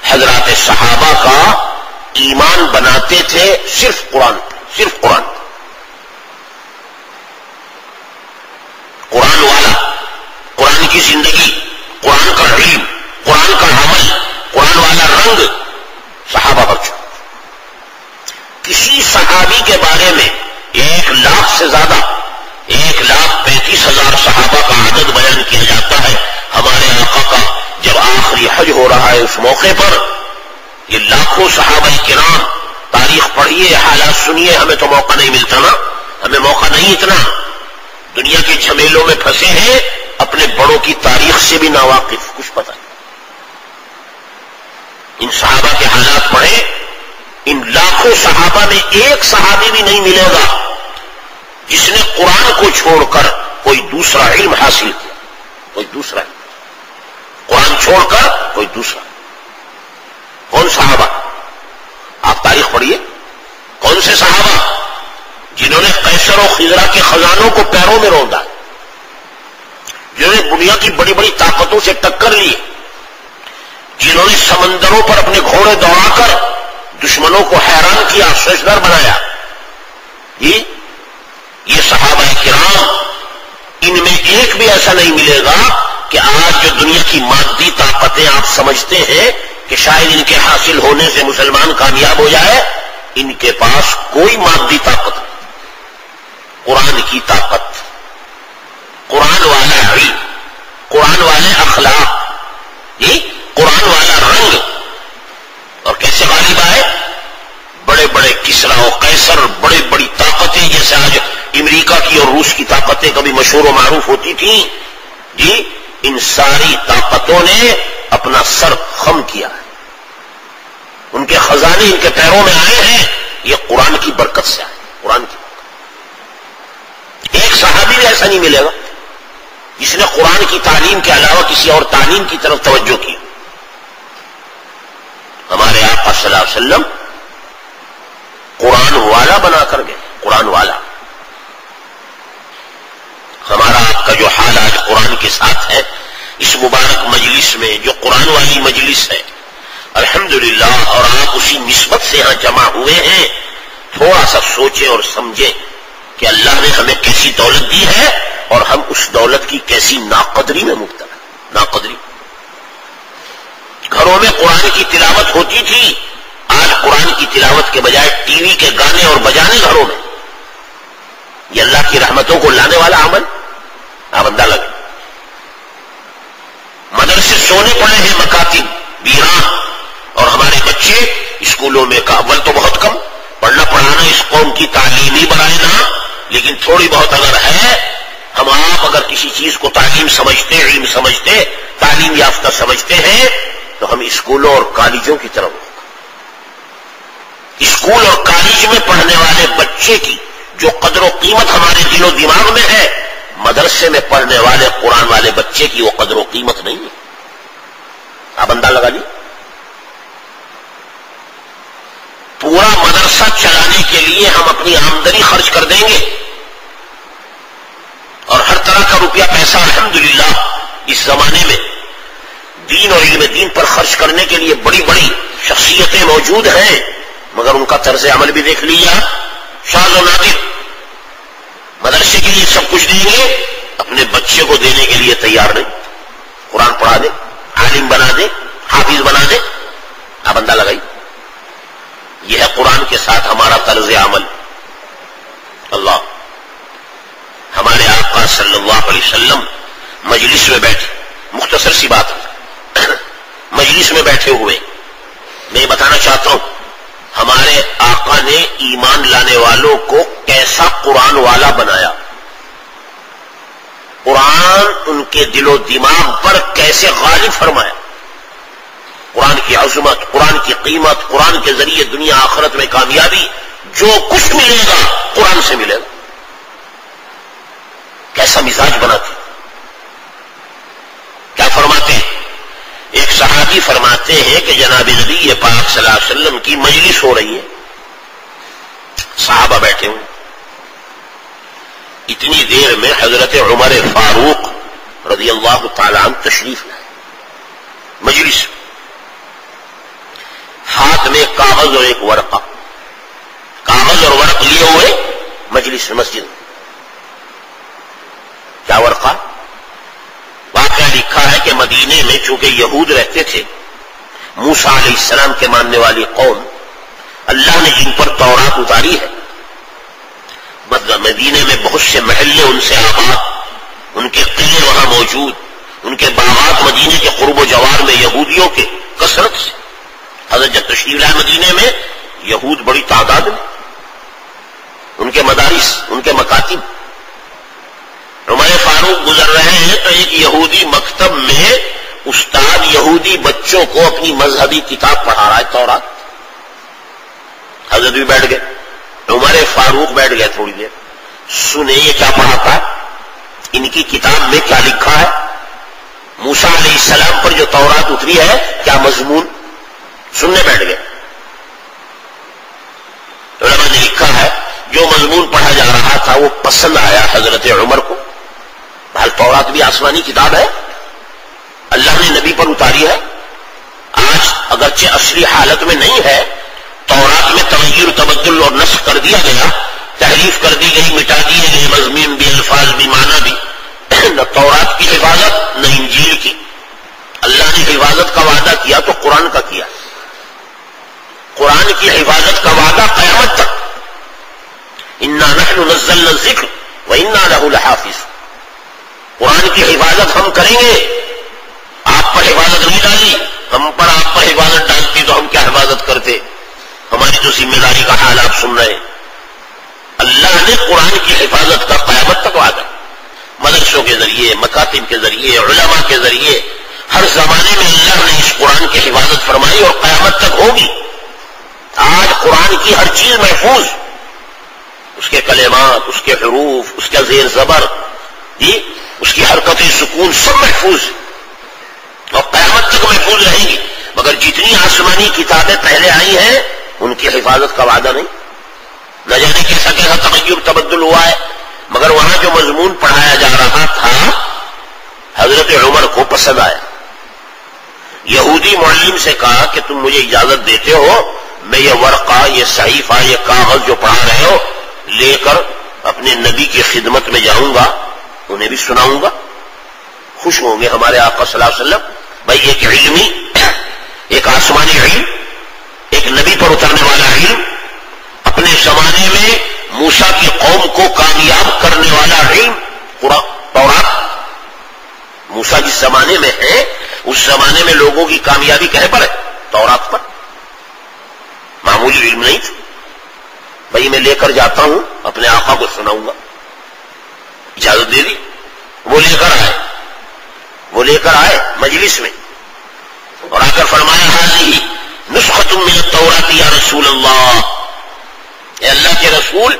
حضرات صحابہ کا ایمان بناتے تھے صرف قرآن پر، صرف قرآن پر. قرآن والا، قرآن کی زندگی، قرآن کا علم، قرآن کا عمل، قرآن والا رنگ صحابہ پر چھوڑا. کسی صحابی کے بارے میں 1,00,000 سے زیادہ 1,35,000 صحابہ کا عدد بیان کیا جاتا ہے. ہمارے آقا کا جب آخری حج ہو رہا ہے اس موقع پر یہ لاکھوں صحابہ کرام، تاریخ پڑھیے، حالات سنیے. ہمیں تو موقع نہیں ملتا نا، ہمیں موقع نہیں اتنا، دنیا کے جھمیلوں میں پھنسے ہیں، اپنے بڑوں کی تاریخ سے بھی ناواقف، کچھ پتہ نہیں. ان صحابہ کے حالات پڑھیں، ان لاکھوں صحابہ میں ایک صحابی بھی نہیں ملے گا جس نے قرآن کو چھوڑ کر کوئی دوسرا علم حاصل کیا، کوئی دوسرا علم، قرآن چھوڑ کر کوئی دوسرا. کون صحابہ؟ آپ تاریخ پڑھیے، کون سے صحابہ جنہوں نے قیصر و خزرا کے خزانوں کو پیروں میں روندا، جنہوں نے دنیا کی بڑی بڑی طاقتوں سے ٹکر لی، جنہوں نے سمندروں پر اپنے گھوڑے دوڑا کر دشمنوں کو حیران کیا، سجدر بنایا. یہ صحابہ کرام ان میں ایک بھی ایسا نہیں ملے گا کہ آج جو دنیا کی مادی طاقتیں آپ سمجھتے ہیں کہ شاید ان کے حاصل ہونے سے مسلمان کامیاب ہو جائے، ان کے پاس کوئی مادی طاقت نہیں۔ قرآن کی طاقت، قرآن والا علم، قرآن والے اخلاق، قرآن والا رنگ، اور کیسے غالب آئے؟ بڑے بڑے کسرا و قیصر، بڑی بڑی طاقتیں جیسے آج امریکہ کی اور روس کی طاقتیں کبھی مشہور و معروف ہوتی تھیں، ان ساری طاقتوں نے اپنا سر خم کیا ہے، ان کے خزانے ان کے پیروں میں آئے ہیں، یہ قرآن کی برکت سے آئے، قرآن کی برکت۔ ایک صحابی بھی ایسا نہیں ملے گا جس نے قرآن کی تعلیم کے علاوہ کسی اور تعلیم کی طرف توجہ کی۔ ہمارے آقا صلی اللہ علیہ وسلم قرآن والا بنا کر گئے، قرآن والا۔ ہمارا آپ کا جو حال آج قرآن کے ساتھ ہے، اس مبارک مجلس میں جو قرآن والی مجلس ہے الحمدللہ، اور آپ اسی نسبت سے یہاں جمع ہوئے ہیں، تھوڑا سا سوچیں اور سمجھیں کہ اللہ نے ہمیں کیسی دولت دی ہے اور ہم اس دولت کی کیسی ناقدری میں مبتلا ہیں۔ ناقدری۔ گھروں میں قرآن کی تلاوت ہوتی تھی، آج قرآن کی تلاوت کے بجائے ٹی وی کے گانے اور بجانے گھروں میں۔ یہ اللہ کی رحمتوں کو لانے والا عمل آپ اندازہ لگے۔ مدرسے سونے پڑے ہیں، مکاتب ویران، اور ہمارے بچے اسکولوں میں کا اول تو بہت کم، پڑھنا پڑھانا اس قوم کی تعلیمی برائے نہ، لیکن تھوڑی بہت اگر ہے، ہم آپ اگر کسی چیز کو تعلیم سمجھتے، علم سمجھتے، تعلیم یافتہ سمجھتے ہیں تو ہم اسکولوں اور کالجوں کی طرف، اسکول اور کالج میں پڑھنے والے بچے کی جو قدر و قیمت ہمارے دل و دماغ میں ہے، مدرسے میں پڑھنے والے قرآن والے بچے کی وہ قدر و قیمت نہیں ہے۔ آپ اندازہ لگا لیے۔ پورا مدرسہ چلانے کے لیے ہم اپنی آمدنی خرچ کر دیں گے، اور ہر طرح کا روپیہ پیسہ الحمدللہ اس زمانے میں دین اور علم دین پر خرچ کرنے کے لیے بڑی بڑی شخصیتیں موجود ہیں، مگر ان کا طرز عمل بھی دیکھ لیا، شاذ و نادر۔ مدرسے کے لیے سب کچھ دیں گے، اپنے بچے کو دینے کے لیے تیار نہیں۔ قرآن پڑھا دے، عالم بنا دے، حافظ بنا دے، آپ اندازہ لگائی۔ یہ ہے قرآن کے ساتھ ہمارا طرز عمل۔ اللہ، ہمارے آقا صلی اللہ علیہ وسلم مجلس میں بیٹھے، مختصر سی بات ہے، مجلس میں بیٹھے ہوئے میں بتانا چاہتا ہوں ہمارے آقا نے ایمان لانے والوں کو کیسا قرآن والا بنایا، قرآن ان کے دل و دماغ پر کیسے غالب فرمایا۔ قرآن کی عظمت، قرآن کی قیمت، قرآن کے ذریعے دنیا آخرت میں کامیابی، جو کچھ ملے گا قرآن سے ملے گا۔ کیسا مزاج بناتے، کیا فرماتے ہیں؟ ایک صحابی فرماتے ہیں کہ جناب نبی پاک صلی اللہ علیہ وسلم کی مجلس ہو رہی ہے، صحابہ بیٹھے ہوئے، اتنی دیر میں حضرت عمر فاروق رضی اللہ تعالی عنہ تشریف لائے مجلس، ہاتھ میں کاغذ اور ایک ورقہ، کاغذ اور ورق لیے ہوئے مجلس مسجد میں۔ کیا ورقہ؟ واقعہ لکھا ہے کہ مدینے میں چونکہ یہود رہتے تھے، موسیٰ علیہ السلام کے ماننے والی قوم، اللہ نے جن پر تورات اتاری ہے، مدینے میں بہت سے محلے ان سے آباد، ان کے قلعے وہاں موجود، ان کے باغات مدینے کے قرب و جوار میں یہودیوں کے کثرت سے۔ حضرت جب تشریف لائے مدینے میں، یہود بڑی تعداد میں، ان کے مدارس، ان کے مکاتب۔ عمر فاروق گزر رہے ہیں تو ایک یہودی مکتب میں استاد یہودی بچوں کو اپنی مذہبی کتاب پڑھا رہا ہے، تورات۔ حضرت بھی بیٹھ گئے، عمر فاروق بیٹھ گئے تھوڑی دیر، سنے یہ کیا پڑھاتا ہے، ان کی کتاب میں کیا لکھا ہے، موسیٰ علیہ السلام پر جو تورات اتری ہے کیا مضمون، سننے بیٹھ گئے۔ علماء نے لکھا ہے جو مضمون پڑھا جا رہا تھا وہ پسند آیا حضرت عمر کو۔ بھال تورات بھی آسمانی کتاب ہے، اللہ نے نبی پر اتاری ہے، آج اگرچہ اصلی حالت میں نہیں ہے، تورات میں تغیر تبدل اور نسخ کر دیا گیا، تحریف کر دی گئی، مٹا دیے گئے مضمون بھی، الفاظ بھی، معنی بھی، نہ تورات کی حفاظت نہ انجیل کی. اللہ نے حفاظت کا وعدہ کیا تو قرآن کا کیا. قرآن کی حفاظت کا وعدہ قیامت تک. انا نحن نزلنا الذکر وانا لہ لحافظ. قرآن کی حفاظت ہم کریں گے. آپ پر حفاظت نہیں ڈالی, ہم پر آپ پر حفاظت ڈالتی تو ہم کیا حفاظت کرتے. ہماری تو ذمہ داری کا حال آپ سن رہے ہیں. اللہ نے قرآن کی حفاظت کا قیامت تک وعدہ, مدرسوں کے ذریعے, مکاتب کے ذریعے, علماء کے ذریعے, ہر زمانے میں اللہ نے اس قرآن کی حفاظت فرمائی اور قیامت تک ہوگی. آج قرآن کی ہر چیز محفوظ, اس کے کلمات, اس کے حروف, اس کا زیر زبر, اس کی حرکت سکون سب محفوظ اور قیامت تک محفوظ رہے گی. مگر جتنی آسمانی کتابیں پہلے آئی ہیں ان کی حفاظت کا وعدہ نہیں. نہ جانے کیسا کیسا تغیر تبدل ہوا ہے, مگر وہاں جو مضمون پڑھایا جا رہا تھا حضرت عمر کو پسند آیا. یہودی معلم سے کہا کہ تم مجھے اجازت دیتے ہو میں یہ ورقہ, یہ صحیفہ, یہ کاغذ جو پڑھا رہے ہو لے کر اپنے نبی کی خدمت میں جاؤں گا, انہیں بھی سناؤں گا. خوش ہوں گے ہمارے آقا صلی اللہ علیہ وسلم. بھائی ایک علمی, ایک آسمانی علم, ایک نبی پر اترنے والا علم, اپنے زمانے میں موسیٰ کی قوم کو کامیاب کرنے والا علم تورات. موسیٰ جس زمانے میں ہے اس زمانے میں لوگوں کی کامیابی کہے پر ہے, تورات پر. معمولی علم نہیں تھا. بھائی میں لے کر جاتا ہوں, اپنے آقا کو سناؤں گا. اجازت دے دی. وہ لے کر آئے مجلس میں اور آ کر فرمایا حاضی نسخۃ من التوراۃ یا رسول اللہ. اے اللہ کے رسول,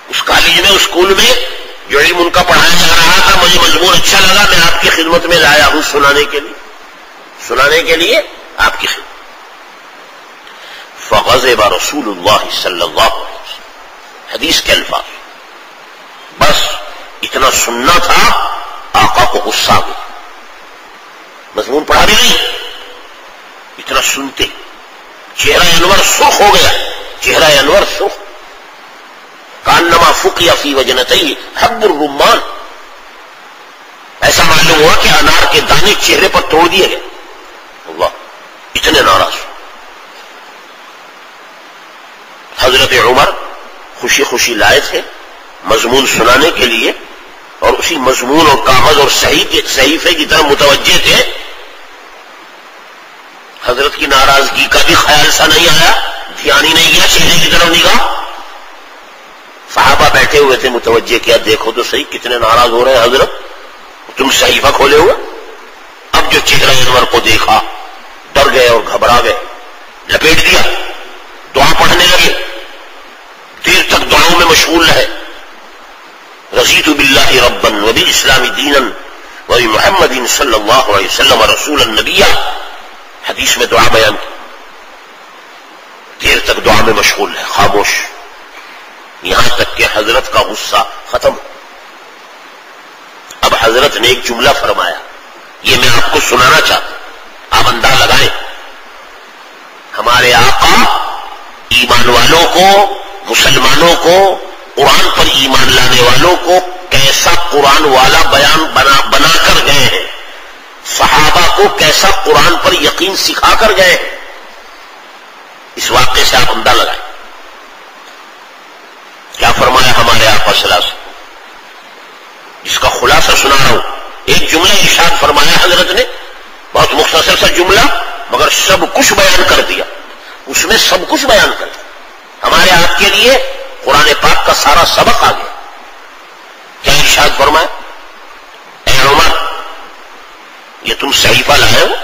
اس کالج میں, اس اسکول میں جو علم ان کا پڑھایا جا رہا تھا مجھے مضمون اچھا لگا, میں آپ کی خدمت میں لایا ہوں سنانے کے لیے آپ کی خدمت. فغضب رسول اللہ صلی اللہ علیہ وسلم. حدیث کے الفاظ, بس اتنا سننا تھا, آقا کو غصہ آ گیا. مضمون پڑھا بھی نہیں, اتنا سنتے چہرہ انور سرخ ہو گیا. چہرہ انور سرخ, کانما فقیا فی وجنتیہ حب الرمان. ایسا معلوم ہوا کہ انار کے دانے چہرے پر توڑ دیے گئے. اللہ, اتنے ناراض. حضرت عمر خوشی خوشی لائے تھے مضمون سنانے کے لیے, اور اسی مضمون اور کاغذ اور صحیفے کی طرف متوجہ تھے. حضرت کی ناراضگی کا بھی خیال سا نہیں آیا, دھیان ہی نہیں گیا چہرے کی طرف نگاہ. صحابہ بیٹھے ہوئے تھے, متوجہ کیا, دیکھو تو صحیح کتنے ناراض ہو رہے ہیں حضرت, تم صحیفہ کھولے ہوئے. اب جو چہرہ انور کو دیکھا ڈر گئے اور گھبرا گئے, لپیٹ دیا, دعا پڑھنے لگے. دیر تک دعاؤں میں مشغول رہے. رضیت باللہ ربا وبالاسلام دینا وبمحمد صلی اللہ علیہ وسلم رسولا نبیا. حدیث میں دعا بیان کی. دیر تک دعا میں مشغول ہے, خاموش, یہاں تک کہ حضرت کا غصہ ختم. اب حضرت نے ایک جملہ فرمایا, یہ میں آپ کو سنانا چاہتا ہوں, آپ انداز لگائیں. ہمارے آقا ایمان والوں کو, مسلمانوں کو, قرآن پر ایمان لانے والوں کو کیسا قرآن والا بیان بنا کر گئے ہیں, صحابہ کو کیسا قرآن پر یقین سکھا کر گئے ہیں. اس واقعے سے آپ انداز لگائیں. کیا فرمایا ہمارے آقا صلی اللہ علیہ وسلم, جس کا خلاصہ سنا رہا ہوں. ایک جملہ ارشاد فرمایا حضرت نے, بہت مختصر سا جملہ, مگر سب کچھ بیان کر دیا. اس میں سب کچھ بیان کر دیا. ہمارے آپ کے لیے قرآن پاک کا سارا سبق آ گیا. کیا ارشاد فرمایا, اے عمر یہ تم صحیفہ لائے ہو,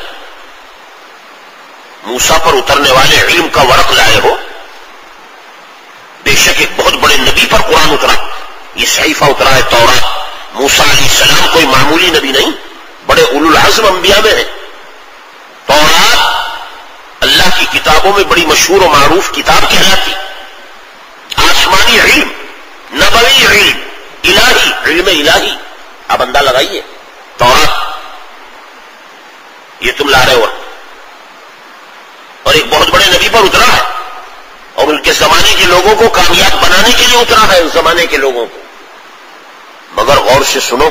موسیٰ پر اترنے والے علم کا ورق لائے ہو. بے شک ایک بہت بڑے نبی پر قرآن اترا, یہ صحیفہ اترا ہے تورات. موسیٰ علیہ السلام کوئی معمولی نبی نہیں, بڑے اولو العزم انبیاء میں ہیں. تورات اللہ کی کتابوں میں بڑی مشہور و معروف کتاب کہلاتی. آسمانی علم, نبوی علم, الہی علم الہی. اب انداز لگائیے, تورات یہ تم لا رہے ہو, اور ایک بہت بڑے نبی پر اترا ہے, اور ان کے زمانے کے لوگوں کو کامیاب بنانے کے لیے اترا ہے, اس زمانے کے لوگوں کو. مگر غور سے سنو,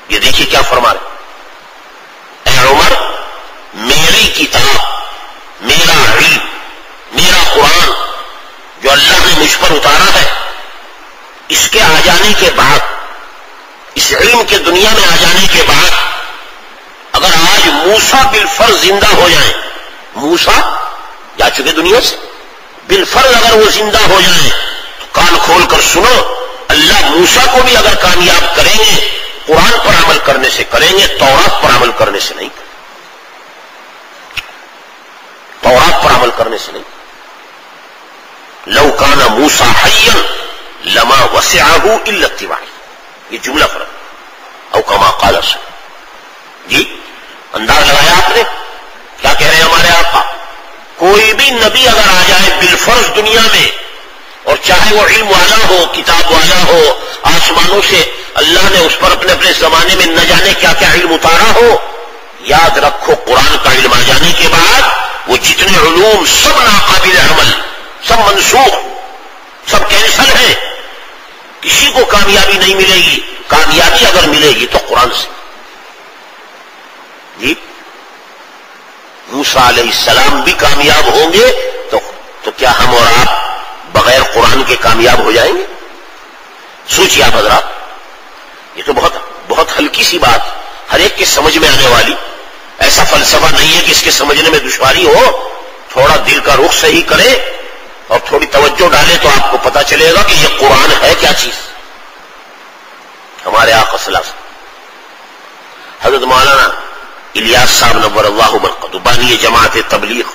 یہ دیکھیے کیا فرما رہے، اے عمر میری کتاب، میرا علم، میرا قرآن جو اللہ نے مجھ پر اتارا ہے، اس کے آ جانے کے بعد، اس علم کے دنیا میں آ جانے کے بعد، اگر آج موسیٰ بالفرض زندہ ہو جائیں، موسیٰ جا چکے دنیا سے، بالفرض اگر وہ زندہ ہو جائیں تو کان کھول کر سنو، اللہ موسیٰ کو بھی اگر کامیاب کریں گے قرآن پر عمل کرنے سے کریں گے، تورات پر عمل کرنے سے نہیں کریں، تورات پر عمل کرنے سے نہیں۔ لو کان موسیٰ حیا لما وسعہ الا اتباعی، یہ جملہ فرق او کما قال صلی، جی انداز لگایا آپ نے کیا کہہ رہے ہیں ہمارے آقا؟ کوئی بھی نبی اگر آ جائے بالفرض دنیا میں، اور چاہے وہ علم والا ہو، کتاب والا ہو، آسمانوں سے اللہ نے اس پر اپنے اپنے زمانے میں نہ جانے کیا کیا علم اتارا ہو، یاد رکھو قرآن کا علم آ جانے کے بعد وہ جتنے علوم سب ناقابل عمل، سب منسوخ، سب کینسل ہیں، کسی کو کامیابی نہیں ملے گی۔ کامیابی اگر ملے گی تو قرآن سے۔ جی موسیٰ علیہ السلام بھی کامیاب ہوں گے تو کیا ہم اور آپ بغیر قرآن کے کامیاب ہو جائیں گے؟ سوچیے آپ حضرات، یہ تو بہت ہلکی سی بات، ہر ایک کے سمجھ میں آنے والی، ایسا فلسفہ نہیں ہے کہ اس کے سمجھنے میں دشواری ہو، تھوڑا دل کا رخ صحیح کرے اور تھوڑی توجہ ڈالے تو آپ کو پتا چلے گا کہ یہ قرآن ہے کیا چیز۔ ہمارے آقا صلی اللہ علیہ وسلم حضرت مولانا الیاس صاحب نور اللہ مرقدہ بانی جماعت تبلیغ،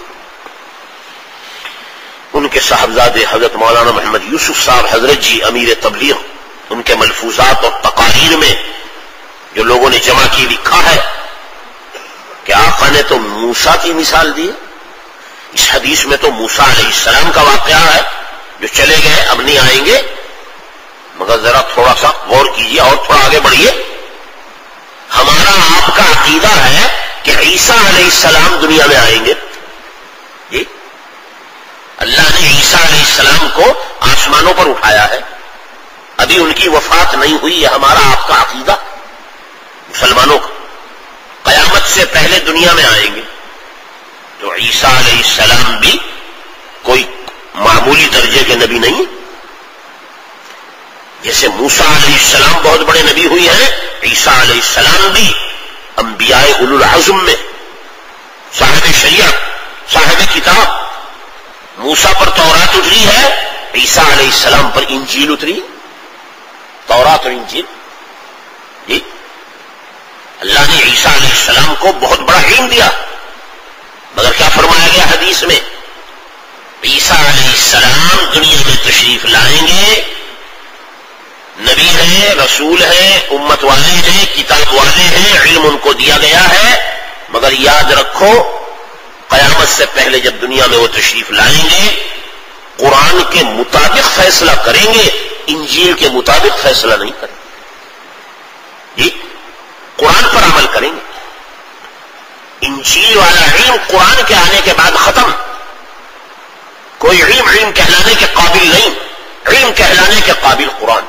ان کے صاحبزادے حضرت مولانا محمد یوسف صاحب حضرت جی امیر تبلیغ، ان کے ملفوظات اور تقاریر میں جو لوگوں نے جمع کی لکھا ہے کہ آقا نے تو موسیٰ کی مثال دی ہے، اس حدیث میں تو موسیٰ علیہ السلام کا واقعہ ہے جو چلے گئے، اب نہیں آئیں گے، مگر ذرا تھوڑا سا غور کیجیے اور تھوڑا آگے بڑھیے۔ ہمارا آپ کا عقیدہ ہے کہ عیسیٰ علیہ السلام دنیا میں آئیں گے، جی اللہ نے عیسیٰ علیہ السلام کو آسمانوں پر اٹھایا ہے، ابھی ان کی وفات نہیں ہوئی، یہ ہمارا آپ کا عقیدہ مسلمانوں کا، قیامت سے پہلے دنیا میں آئیں گے۔ تو عیسیٰ علیہ السلام بھی کوئی معمولی درجے کے نبی نہیں، جیسے موسیٰ علیہ السلام بہت بڑے نبی ہوئی ہیں، عیسیٰ علیہ السلام بھی انبیاء اولو العزم میں صاحب شریعت، صاحب کتاب۔ موسیٰ پر تورات اتری ہے، عیسیٰ علیہ السلام پر انجیل اتری، تورات اور انجیل۔ جی اللہ نے عیسیٰ علیہ السلام کو بہت بڑا علم دیا، مگر کیا فرمایا گیا حدیث میں؟ عیسیٰ علیہ السلام دنیا میں تشریف لائیں گے، نبی ہیں، رسول ہیں، امت والے ہیں، کتاب والے ہیں، علم ان کو دیا گیا ہے، مگر یاد رکھو قیامت سے پہلے جب دنیا میں وہ تشریف لائیں گے قرآن کے مطابق فیصلہ کریں گے، انجیل کے مطابق فیصلہ نہیں کریں گے، جی قرآن پر عمل کریں گے۔ انجیل والا علم قرآن کے آنے کے بعد ختم، کوئی علم کہلانے کے قابل نہیں، علم کہلانے کے قابل قرآن۔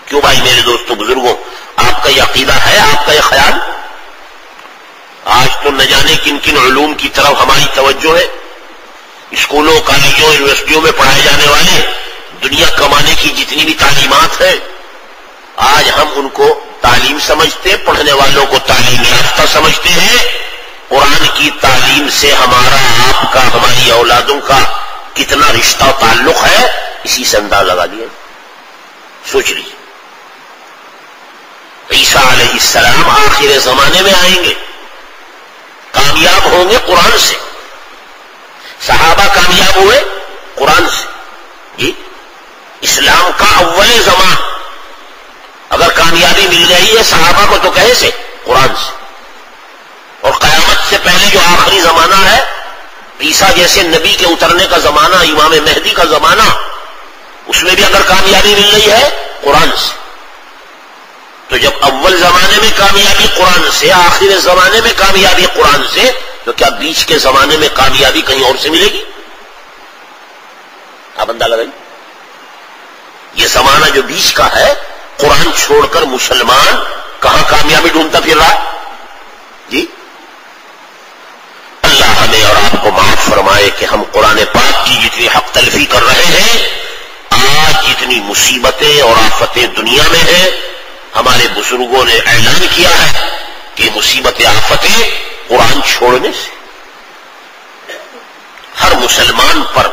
کیوں بھائی میرے دوستوں بزرگوں، آپ کا یہ عقیدہ ہے، آپ کا یہ خیال؟ آج تو نہ جانے کن کن علوم کی طرف ہماری توجہ ہے، اسکولوں، کالجوں، یونیورسٹیوں میں پڑھائے جانے والے دنیا کمانے کی جتنی بھی تعلیمات ہیں، آج ہم ان کو تعلیم سمجھتے، پڑھنے والوں کو تعلیم یافتہ سمجھتے ہیں۔ قرآن کی تعلیم سے ہمارا، آپ کا، ہماری اولادوں کا کتنا رشتہ و تعلق ہے، اسی سے انداز لگا دیا۔ سوچ لیجیے، عیسیٰ علیہ السلام آخر زمانے میں آئیں گے، کامیاب ہوں گے قرآن سے، صحابہ کامیاب ہوئے قرآن سے۔ جی اسلام کا اول زمان اگر کامیابی مل گئی ہے صحابہ کو تو کہے سے؟ قرآن سے۔ اور قیامت سے پہلے جو آخری زمانہ ہے، عیسیٰ جیسے نبی کے اترنے کا زمانہ، امام مہدی کا زمانہ، اس میں بھی اگر کامیابی مل رہی ہے قرآن سے۔ تو جب اول زمانے میں کامیابی قرآن سے، آخر زمانے میں کامیابی قرآن سے، تو کیا بیچ کے زمانے میں کامیابی کہیں اور سے ملے گی؟ آپ اندازہ لگائیے، یہ زمانہ جو بیچ کا ہے، قرآن چھوڑ کر مسلمان کہاں کامیابی ڈھونڈتا پھر رہا ہے؟ جی اللہ ہمیں اور آپ کو معاف فرمائے کہ ہم قرآن پاک کی جتنی حق تلفی کر رہے ہیں، آج جتنی مصیبتیں اور آفتیں دنیا میں ہیں، ہمارے بزرگوں نے اعلان کیا ہے کہ مصیبتیں آفتیں قرآن چھوڑنے سے۔ ہر مسلمان پر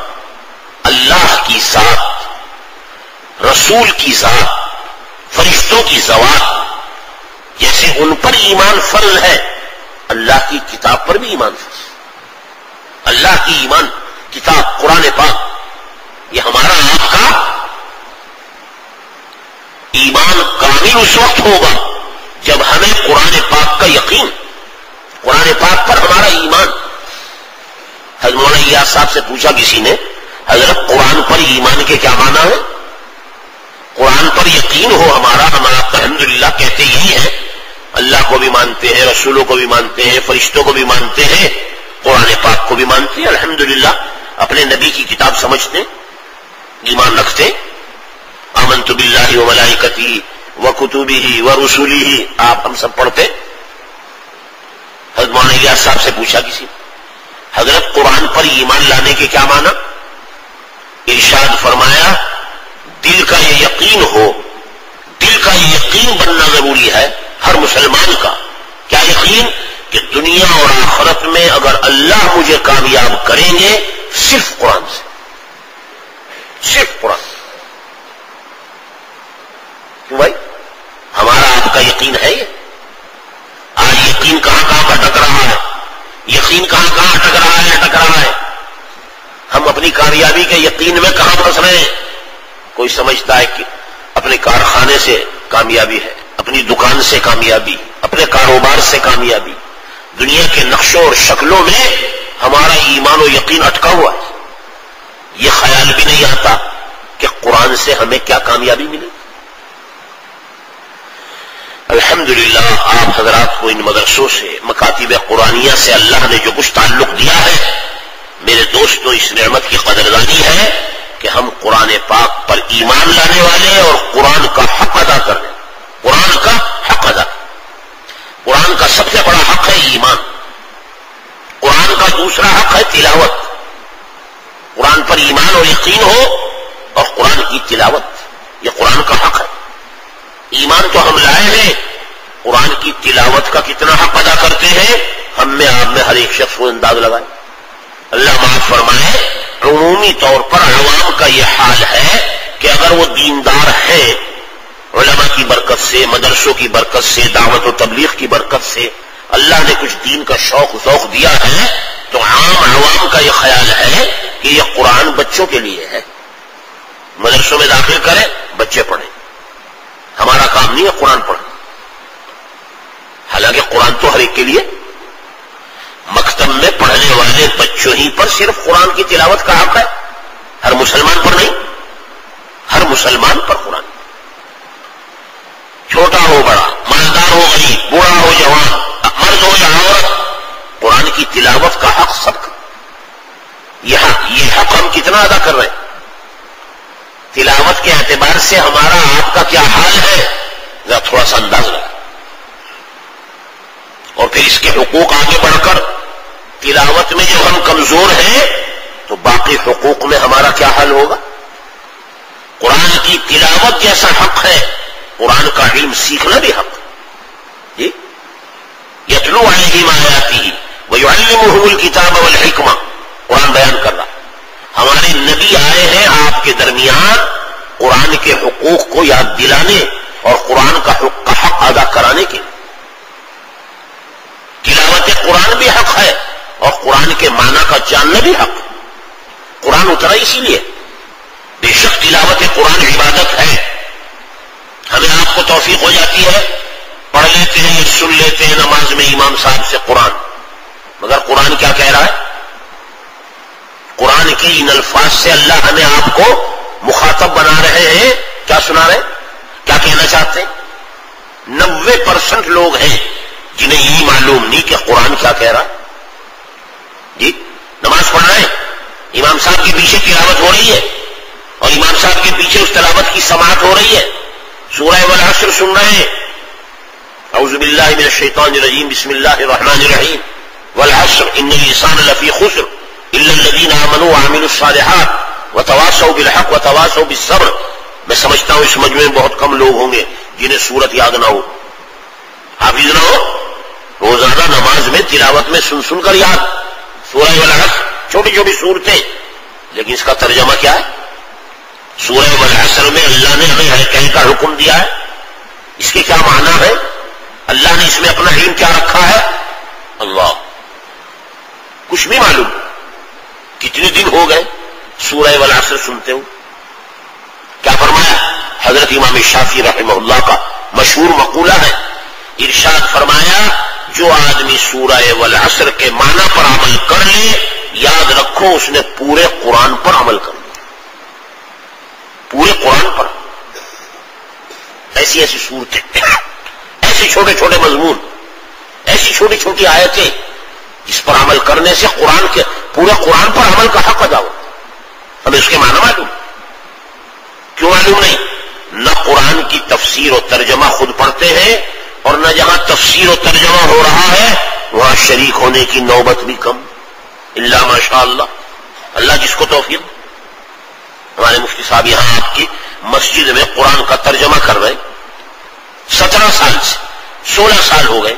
اللہ کی ذات، رسول کی ذات، فرشتوں کی ذوات، جیسے ان پر ایمان فرض ہے، اللہ کی کتاب پر بھی ایمان فرض۔ اللہ کی ایمان کتاب قرآن پاک، یہ ہمارا آپ کا ایمان کامل اس وقت ہوگا جب ہمیں قرآن پاک کا یقین، قرآن پاک پر ہمارا ایمان۔ حضرت مولانا ایاز صاحب سے پوچھا کسی نے، حضرت قرآن پر ایمان کے کیا معنی ہے؟ قرآن پر یقین ہو ہمارا، ہم آپ الحمدللہ کہتے یہی ہیں، اللہ کو بھی مانتے ہیں، رسولوں کو بھی مانتے ہیں، فرشتوں کو بھی مانتے ہیں، قرآن پاک کو بھی مانتے ہیں، الحمدللہ اپنے نبی کی کتاب سمجھتے ہیں، ایمان رکھتے، آمنت باللہ و ملائکتہ و کتبہ و رسلہ، آپ ہم سب پڑھتے۔ حضرت مولانا ایاز صاحب سے پوچھا کسی، حضرت قرآن پر ایمان لانے کے کیا معنی؟ ارشاد فرمایا دل کا یہ یقین ہو، دل کا یہ یقین بننا ضروری ہے ہر مسلمان کا۔ کیا یقین؟ کہ دنیا اور آخرت میں اگر اللہ مجھے کامیاب کریں گے صرف قرآن سے، صرف قرآن۔ کیوں بھائی؟ ہمارا آپ کا یقین ہے یہ؟ آج یقین کہاں کہاں پر اٹک رہا ہے، یقین کہاں کہاں اٹک رہا ہے۔ ہم اپنی کامیابی کے یقین میں کہاں پھنس رہے ہیں؟ کوئی سمجھتا ہے کہ اپنے کارخانے سے کامیابی ہے، اپنی دکان سے کامیابی، اپنے کاروبار سے کامیابی۔ دنیا کے نقشوں اور شکلوں میں ہمارا ایمان و یقین اٹکا ہوا ہے۔ یہ خیال بھی نہیں آتا کہ قرآن سے ہمیں کیا کامیابی ملے۔ الحمدللہ آپ حضرات کو ان مدرسوں سے، مکاتب قرآنیہ سے اللہ نے جو کچھ تعلق دیا ہے، میرے دوستوں اس نعمت کی قدردانی ہے کہ ہم قرآن پاک پر ایمان لانے والے اور قرآن کا حق ادا کرنے، قرآن کا حق ادا۔ قرآن کا سب سے بڑا حق ہے ایمان، قرآن کا دوسرا حق ہے تلاوت۔ قرآن پر ایمان اور یقین ہو اور قرآن کی تلاوت، یہ قرآن کا حق ہے۔ ایمان تو ہم لائے ہیں، قرآن کی تلاوت کا کتنا حق ادا کرتے ہیں، ہم میں آپ میں ہر ایک شخص کو انداز لگائے۔ اللہ معاف فرمائے، عمومی طور پر عوام کا یہ حال ہے کہ اگر وہ دیندار ہیں، علماء کی برکت سے، مدرسوں کی برکت سے، دعوت و تبلیغ کی برکت سے اللہ نے کچھ دین کا شوق ذوق دیا ہے، تو عوام کا یہ خیال ہے کہ یہ قرآن بچوں کے لیے ہے، مدرسوں میں داخل کریں بچے پڑھیں، ہمارا کام نہیں ہے قرآن پڑھنا۔ حالانکہ قرآن تو ہر ایک کے لیے، مکتب میں پڑھنے والے بچوں ہی پر صرف قرآن کی تلاوت کا حق ہے، ہر مسلمان پر نہیں، ہر مسلمان پر قرآن، چھوٹا ہو بڑا، مالدار ہو غریب، بوڑھا ہو جوان، مرد ہو یا عورت، قرآن کی تلاوت کا حق سب کا۔ یہ حق ہم کتنا ادا کر رہے ہیں؟ تلاوت کے اعتبار سے ہمارا آپ کا کیا حال ہے، ذرا تھوڑا سا انداز لگا۔ اور پھر اس کے حقوق آگے بڑھ کر تلاوت میں جو ہم کمزور ہیں تو باقی حقوق میں ہمارا کیا حال ہوگا؟ قرآن کی تلاوت جیسا حق ہے، قرآن کا علم سیکھنا بھی حق جی۔ یتلو علیہم آیاتہ ویعلمہم الکتاب والحکمہ، قرآن بیان کر رہا، ہمارے نبی آئے ہیں آپ کے درمیان قرآن کے حقوق کو یاد دلانے اور قرآن کا حق ادا کرانے کے۔ تلاوت قرآن بھی حق ہے اور قرآن کے معنی کا جاننا بھی حق ہے۔ قرآن اترا اسی لیے، بے شک تلاوت قرآن عبادت ہے، ہمیں آپ کو توفیق ہو جاتی ہے، پڑھ لیتے ہیں، سن لیتے ہیں نماز میں امام صاحب سے قرآن، مگر قرآن کیا کہہ رہا ہے؟ قرآن کے ان الفاظ سے اللہ ہمیں آپ کو مخاطب بنا رہے ہیں، کیا سنا رہے ہیں، کیا کہنا چاہتے ہیں؟ 90% لوگ ہیں جنہیں یہ معلوم نہیں کہ قرآن کیا کہہ رہا جی۔ نماز پڑھ رہے ہیں، امام صاحب کے پیچھے تلاوت ہو رہی ہے اور امام صاحب کے پیچھے اس تلاوت کی سماعت ہو رہی ہے، سورہ والعصر سن رہے ہیں، اعوذ باللہ من الشیطان الرجیم، بسم اللہ الرحمن الرحیم، والعصر ان الانسان لفی خسر الا الذین آمنوا وعملوا الصالحات وتواصوا بالحق وتواصوا بالصبر. میں سمجھتا ہوں اس مجمع میں بہت کم لوگ ہوں گے جنہیں سورت یاد نہ ہو، حافظ نہ ہو. روزانہ نماز میں تلاوت میں سن سن کر یاد. سورہ والعصر چھوٹی چھوٹی صورتیں، لیکن اس کا ترجمہ کیا ہے؟ سورہ والعصر میں اللہ نے ہمیں کہنے کا حکم دیا ہے، اس کے کیا معنی ہے؟ اللہ نے اس میں اپنا علم کیا رکھا ہے؟ اللہ کچھ بھی معلوم. کتنے دن ہو گئے سورہ والعصر سنتے ہو؟ کیا فرمایا؟ حضرت امام شافعی رحمہ اللہ کا مشہور مقولہ ہے، ارشاد فرمایا جو آدمی سورہ والعصر کے معنی پر عمل کر لے، یاد رکھو اس نے پورے قرآن پر عمل کر لیا. پورے قرآن پر ایسی ایسی صورتیں، ایسے چھوٹے چھوٹے مضمون، ایسی چھوٹی چھوٹی آیتیں جس پر عمل کرنے سے قرآن کے پورے قرآن پر عمل کا حق ادا ہوتا. ہمیں اس کے معنی معلوم، کیوں معلوم نہیں؟ نہ قرآن کی تفسیر و ترجمہ خود پڑھتے ہیں، اور نہ جہاں تفسیر و ترجمہ ہو رہا ہے وہاں شریک ہونے کی نوبت بھی کم، الا ماشاء اللہ. اللہ جس کو توفیق. ہمارے مفتی صاحب یہاں آپ کی مسجد میں قرآن کا ترجمہ کر رہے، 17 سال سے 16 سال ہو گئے.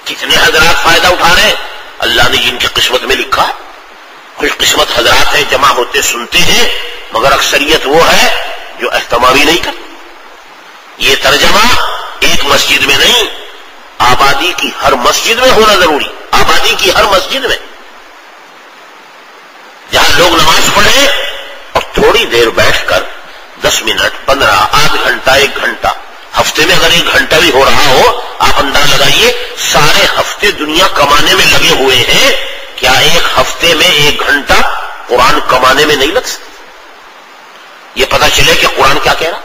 کتنے حضرات فائدہ اٹھا رہے ہیں؟ اللہ نے جن کی قسمت میں لکھا ہے. خوش قسمت حضرات ہیں، جمع ہوتے سنتے ہیں، مگر اکثریت وہ ہے جو اہتمام ہی نہیں کرتی. یہ ترجمہ ایک مسجد میں نہیں، آبادی کی ہر مسجد میں ہونا ضروری. آبادی کی ہر مسجد میں جہاں لوگ نماز پڑھیں اور تھوڑی دیر بیٹھ کر 10 منٹ 15 آدھ گھنٹہ 1 گھنٹہ، ہفتے میں اگر 1 گھنٹہ بھی ہو رہا ہو، آپ اندازہ لگائیے سارے ہفتے دنیا کمانے میں لگے ہوئے ہیں، کیا ایک ہفتے میں 1 گھنٹہ قرآن کمانے میں نہیں لگ سکتا؟ یہ پتہ چلے کہ قرآن کیا کہہ رہا،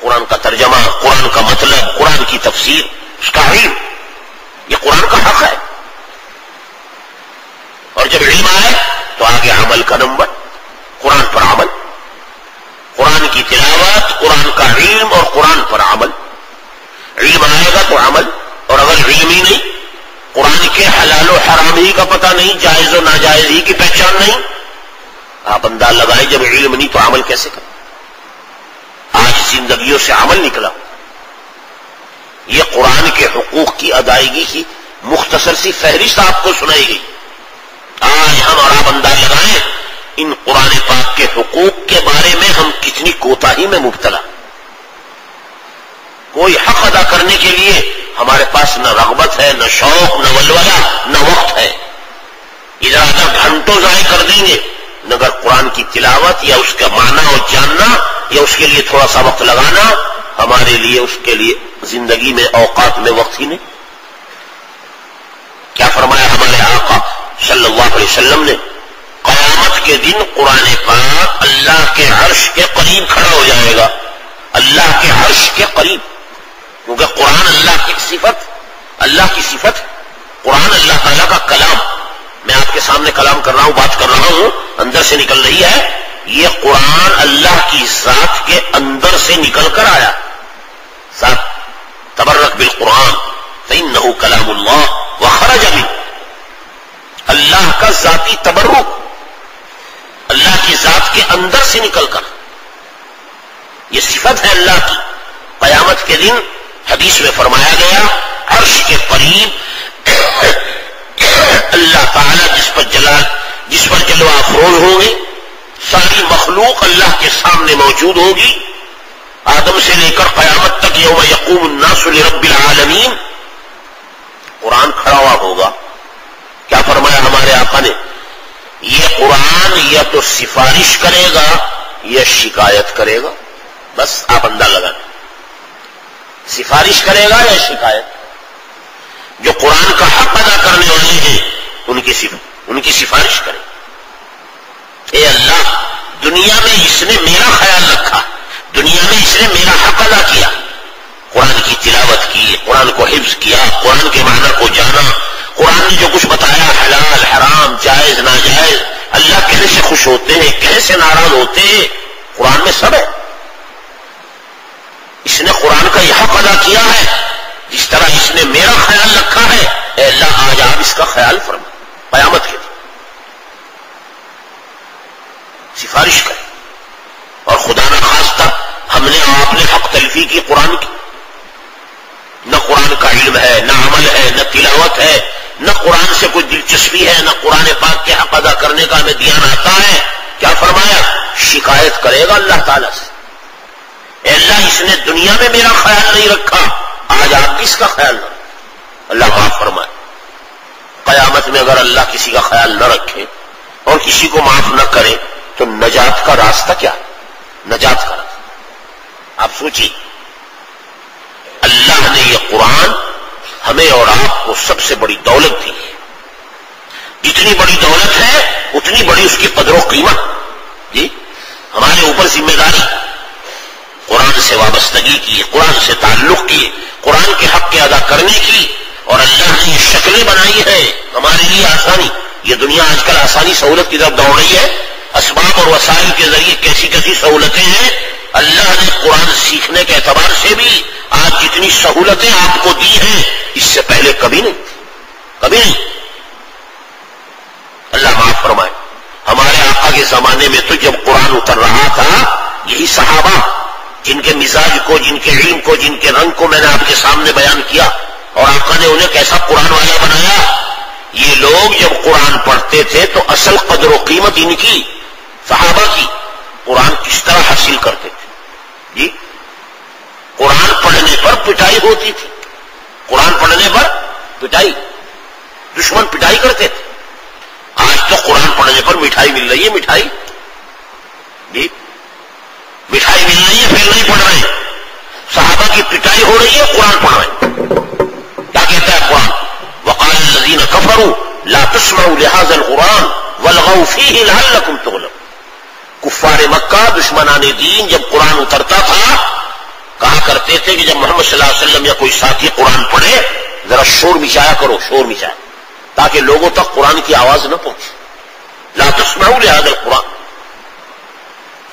قرآن کا ترجمہ، قرآن کا مطلب، قرآن کی تفسیر، اس کا علم، یہ قرآن کا حق ہے. اور جب علم آئے تو آگے عمل کا نمبر، قرآن پر عمل، قرآن کی تلاوت، قرآن کا علم اور قرآن پر عمل. علم آئے گا تو عمل. اور اگر علم ہی نہیں، قرآن کے حلال و حرام ہی کا پتہ نہیں، جائز و ناجائز ہی کی پہچان نہیں، آپ اندازہ لگائیں جب علم نہیں تو عمل کیسے کریں؟ آج زندگیوں سے عمل نکلا. یہ قرآن کے حقوق کی ادائیگی کی مختصر سی فہرست آپ کو سنائی گئی. آج ہم اور آپ اندازہ لگائیں ان قرآن پاک کے حقوق کے بارے میں ہم کتنی کوتاہی میں مبتلا. کوئی حق ادا کرنے کے لیے ہمارے پاس نہ رغبت ہے، نہ شوق، نہ ولولہ، نہ وقت ہے. ادھر ادھر گھنٹوں ضائع کر دیں گے، مگر قرآن کی تلاوت یا اس کا معنی اور جاننا یا اس کے لیے تھوڑا سا وقت لگانا ہمارے لیے، اس کے لیے زندگی میں اوقات میں وقت ہی نہیں. کیا فرمایا ہمارے آقا صلی اللہ علیہ وسلم نے؟ قیامت کے دن قرآن پاک اللہ کے عرش کے قریب کھڑا ہو جائے گا. اللہ کے عرش کے قریب، کیونکہ قرآن اللہ کی صفت، اللہ کی صفت، قرآن اللہ تعالیٰ کا کلام. میں آپ کے سامنے کلام کر رہا ہوں، بات کر رہا ہوں، اندر سے نکل رہی ہے. یہ قرآن اللہ کی ذات کے اندر سے نکل کر آیا. ذات تبرک بالقرآن فإنہ کلام اللہ وخرج منہ. اللہ کا ذاتی تبرک، اللہ کی ذات کے اندر سے نکل کر، یہ صفت ہے اللہ کی. قیامت کے دن حدیث میں فرمایا گیا عرش کے قریب اللہ تعالیٰ جس پر جلوہ افروز ہوں گے، ساری مخلوق اللہ کے سامنے موجود ہوگی، آدم سے لے کر قیامت تک. یوم یقوم الناس لرب العالمین. قرآن کھڑا ہوا ہوگا. کیا فرمایا ہمارے آقا نے؟ یہ قرآن یا تو سفارش کرے گا یا شکایت کرے گا. بس آپ اندازہ لگائیں، سفارش کرے گا یا شکایت. جو قرآن کا حق ادا کرنے والے ہیں ان کی سفارش کرے. اے اللہ، دنیا میں اس نے میرا خیال رکھا، دنیا میں اس نے میرا حق ادا کیا، قرآن کی تلاوت کی، قرآن کو حفظ کیا، قرآن کے معنی کو جانا، قرآن نے جو کچھ بتایا حلال حرام جائز ناجائز، اللہ کیسے خوش ہوتے ہیں، کیسے ناراض ہوتے ہیں، قرآن میں سب ہے. اس نے قرآن کا یہ حق ادا کیا ہے جس طرح اس نے میرا خیال رکھا ہے، اے اللہ آج آپ اس کا خیال فرما، قیامت کے دن سفارش کرے۔ اور خدا نہ خواستہ ہم نے آپ نے حق تلفی کی قرآن کی، نہ قرآن کا علم ہے، نہ عمل ہے، نہ تلاوت ہے، نہ قرآن سے کوئی دلچسپی ہے، نہ قرآن پاک کے حق ادا کرنے کا ہمیں دھیان آتا ہے، کیا فرمایا؟ شکایت کرے گا اللہ تعالیٰ سے، اے اللہ اس نے دنیا میں میرا خیال نہیں رکھا، آج آپ کس کا خیال نہ رکھیں؟ اللہ معاف فرمائے۔ قیامت میں اگر اللہ کسی کا خیال نہ رکھے اور کسی کو معاف نہ کرے تو نجات کا راستہ کیا ہے؟ نجات کا راستہ آپ سوچیے، اللہ نے یہ قرآن ہمیں اور آپ کو سب سے بڑی دولت دی ہے، جتنی بڑی دولت ہے اتنی بڑی اس کی قدر و قیمت۔ جی ہمارے اوپر ذمہ داری قرآن سے وابستگی کی، قرآن سے تعلق کی، قرآن کے حق کے ادا کرنے کی، اور اللہ نے یہ شکلیں بنائی ہیں ہمارے لیے آسانی۔ یہ دنیا آج کل آسانی سہولت کی طرف دوڑ رہی ہے، اسباب اور وسائل کے ذریعے کیسی کیسی سہولتیں ہیں۔ اللہ نے قرآن سیکھنے کے اعتبار سے بھی آج جتنی سہولتیں آپ کو دی ہیں اس سے پہلے کبھی نہیں، کبھی نہیں۔ اللہ معاف فرمائے، ہمارے آقا کے زمانے میں تو جب قرآن اتر رہا تھا، یہی صحابہ جن کے مزاج کو، جن کے علم کو، جن کے رنگ کو میں نے آپ کے سامنے بیان کیا، اور آقا نے انہیں کیسا قرآن والا بنایا، یہ لوگ جب قرآن پڑھتے تھے تو اصل قدر و قیمت ان کی، صحابہ کی، قرآن کس طرح حاصل کرتے تھے۔ جی قرآن پڑھنے پر پٹائی ہوتی تھی، قرآن پڑھنے پر پٹائی، دشمن پٹائی کرتے تھے۔ آج تو قرآن پڑھنے پر مٹھائی مل رہی ہے، مٹھائی، جی مٹھائی مل رہی ہے، پھر نہیں پڑھ رہے، صحابہ کی پٹائی ہو رہی ہے، قرآن پڑھ رہے ہیں۔ کیا کہتا ہے قرآن؟ وقال الذين كفروا لا تسمعوا لهذا القرآن والغوا فيه لعلكم تغلبون۔ کفار مکہ، دشمنان دین جب قرآن اترتا تھا کہا کرتے تھے کہ جب محمد صلی اللہ علیہ وسلم یا کوئی ساتھی قرآن پڑھے ذرا شور مچایا کرو، شور مچایا، تاکہ لوگوں تک قرآن کی آواز نہ پہنچے۔ لا تسمعوا لهذا القرآن۔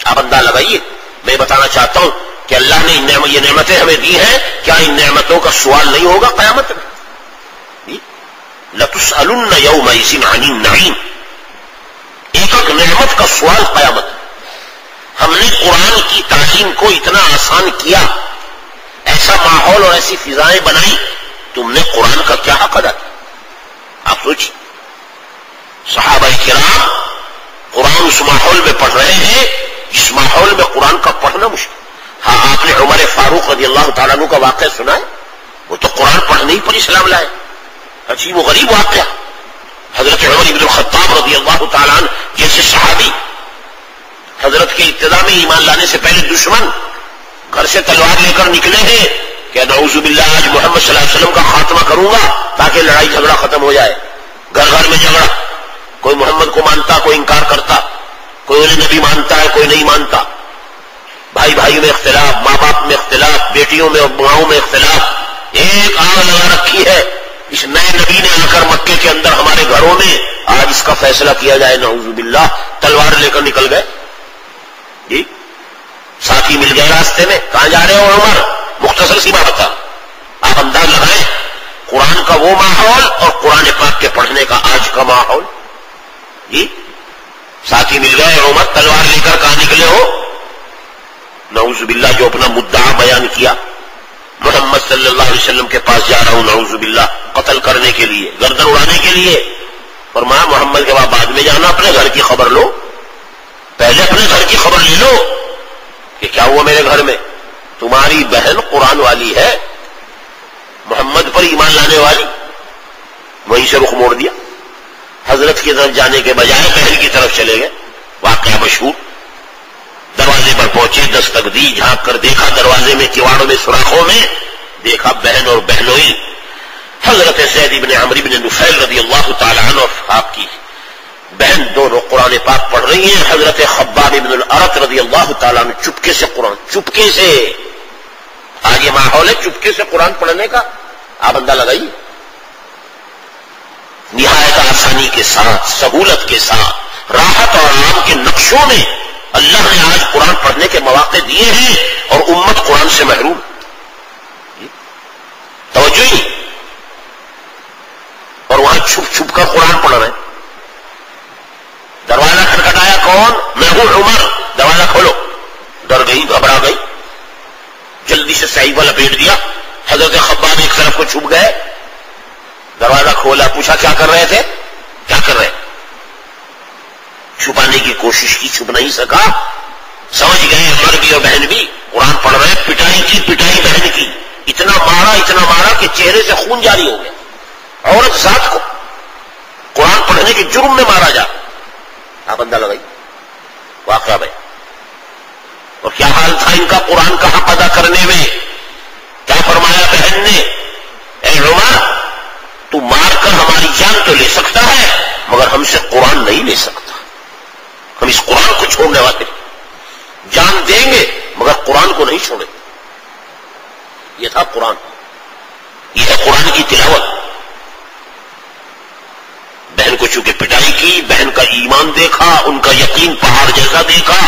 آپ اندازہ لگائیے، میں بتانا چاہتا ہوں کہ اللہ نے یہ نعمتیں ہمیں دی ہیں، کیا ان نعمتوں کا سوال نہیں ہوگا قیامت میں؟ لَتُسْأَلُنَّ يَوْمَئِذٍ عَنِ النَّعِيمِ، ایک ایک نعمت کا سوال قیامت میں۔ ہم نے قرآن کی تعلیم کو اتنا آسان کیا، ایسا ماحول اور ایسی فضائیں بنائی، تم نے قرآن کا کیا حق ادا کیا؟ آپ سوچیے، صحابہ کرام قرآن اس ماحول میں پڑھ رہے ہیں جس ماحول میں قرآن کا پڑھنا مشکل۔ ہاں آپ نے عمر فاروق رضی اللہ تعالیٰ عنہ کا واقعہ سنا ہے، وہ تو قرآن پڑھنے ہی پر اسلام لائے، عجیب و غریب واقعہ۔ حضرت عمر بن الخطاب رضی اللہ تعالیٰ عنہ جیسے صحابی، حضرت کے ابتدا میں ایمان لانے سے پہلے دشمن گھر سے تلوار لے کر نکلے ہیں کہ نعوذ باللہ آج محمد صلی اللہ علیہ وسلم کا خاتمہ کروں گا تاکہ لڑائی جھگڑا ختم ہو جائے۔ گھر گھر میں جھگڑا، کوئی محمد کو مانتا، کوئی انکار کرتا، کوئی انہیں نبی مانتا ہے، کوئی نہیں مانتا، بھائی بھائیوں میں اختلاف، ماں باپ میں اختلاف، بیٹیوں میں اور ماؤں میں اختلاف، ایک آگ لگا رکھی ہے۔ اس نئے نبی نے آ کر مکے کے اندر ہمارے گھروں میں آج اس کا فیصلہ کیا جائے، نعوذ باللہ، تلوار لے کر نکل گئے۔ جی ساتھی مل گئے راستے میں، کہاں جا رہے ہو عمر؟ مختصر سی بات تھا، آپ انداز لگائیں قرآن کا وہ ماحول اور قرآن پاک کے پڑھنے کا آج کا ماحول۔ جی ساتھی مل گئے، عمر تلوار لے کر کہاں نکلے ہو؟ نعوذ باللہ جو اپنا مدعا بیان کیا، محمد صلی اللہ علیہ وسلم کے پاس جا رہا ہوں نعوذ باللہ، قتل کرنے کے لیے، گردن اڑانے کے لیے۔ فرمایا محمد کے بعد میں جانا، اپنے گھر کی خبر لو، پہلے اپنے گھر کی خبر لے لو کہ کیا ہوا میرے گھر میں۔ تمہاری بہن قرآن والی ہے، محمد پر ایمان لانے والی، وہیں سے رخ موڑ دیا، حضرت کی طرف جانے کے بجائے بہن کی طرف چلے گئے۔ واقعہ مشہور، دروازے پر پہنچے، دستک دی، جھانک کر دیکھا دروازے میں، کواڑوں میں، سوراخوں میں، دیکھا بہن اور بہنوئی حضرت زید بن عمرو بن نفیل رضی اللہ تعالی عنہ، آپ کی بہن دونوں قرآن پاک پڑھ رہی ہیں۔ حضرت خباب بن الارت رضی اللہ تعالیٰ عنہ چپکے سے قرآن، چپکے سے، آج یہ ماحول ہے چپکے سے قرآن پڑھنے کا، آپ اندازہ لگائیے، نہایت آسانی کے ساتھ، سہولت کے ساتھ، راحت اور آرام کے نقشوں میں اللہ نے آج قرآن پڑھنے کے مواقع دیے ہیں، اور امت قرآن سے محروم۔ چھپ چھپ کر قرآن پڑھ رہے ہیں. دروازہ کھٹکھٹایا، کون؟ میں ہوں عمر. دروازہ کھولو. ڈر گئی، گھبرا گئی، جلدی سے صحیفہ لپیٹ دیا. حضرت خباب ایک طرف کو چھپ گئے. دروازہ کھولا، پوچھا کیا کر رہے تھے؟ کیا کر رہے؟ چھپانے کی کوشش کی، چھپ نہیں سکا. سمجھ گئے عمر بھی اور بہن بھی قرآن پڑھ رہے ہیں. پٹائی کی، پٹائی بہن کی. اتنا مارا کہ چہرے سے خون جاری ہو گیا. عورت ذات کو قرآن پڑھنے کے جرم میں مارا جا. آپ اندازہ لگائی واقعہ بھائی. اور کیا حال تھا ان کا قرآن کا حق ادا کرنے میں. کیا فرمایا بہن نے؟ اے عمر، تو مار کر ہماری جان تو لے سکتا ہے مگر ہم سے قرآن نہیں لے سکتا. ہم اس قرآن کو چھوڑنے والے جان دیں گے مگر قرآن کو نہیں چھوڑیں. یہ تھا قرآن، یہ ہے قرآن کی تلاوت. بہن کو چونکہ پٹائی کی، بہن کا ایمان دیکھا، ان کا یقین پہاڑ جیسا دیکھا،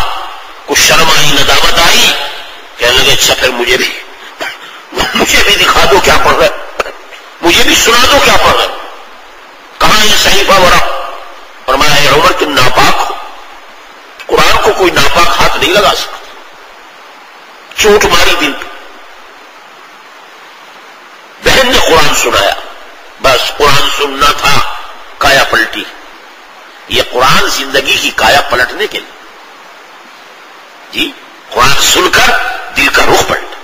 کچھ شرم آئی، ندامت آئی. کہنے لگے اچھا پھر مجھے بھی دکھا دو کیا پڑھ رہے، مجھے بھی سنا دو کیا پڑھ رہے. کہاں یہ صحیفہ ورق؟ فرمایا اے عمر تم ناپاک ہو، قرآن کو کوئی ناپاک ہاتھ نہیں لگا سکتا. چوٹ ماری دل پہ. بہن نے قرآن سنایا، بس قرآن سننا تھا، کایا پلٹی. یہ قرآن زندگی کی کایا پلٹنے کے لیے جی. قرآن سن کر دل کا رخ پلٹا.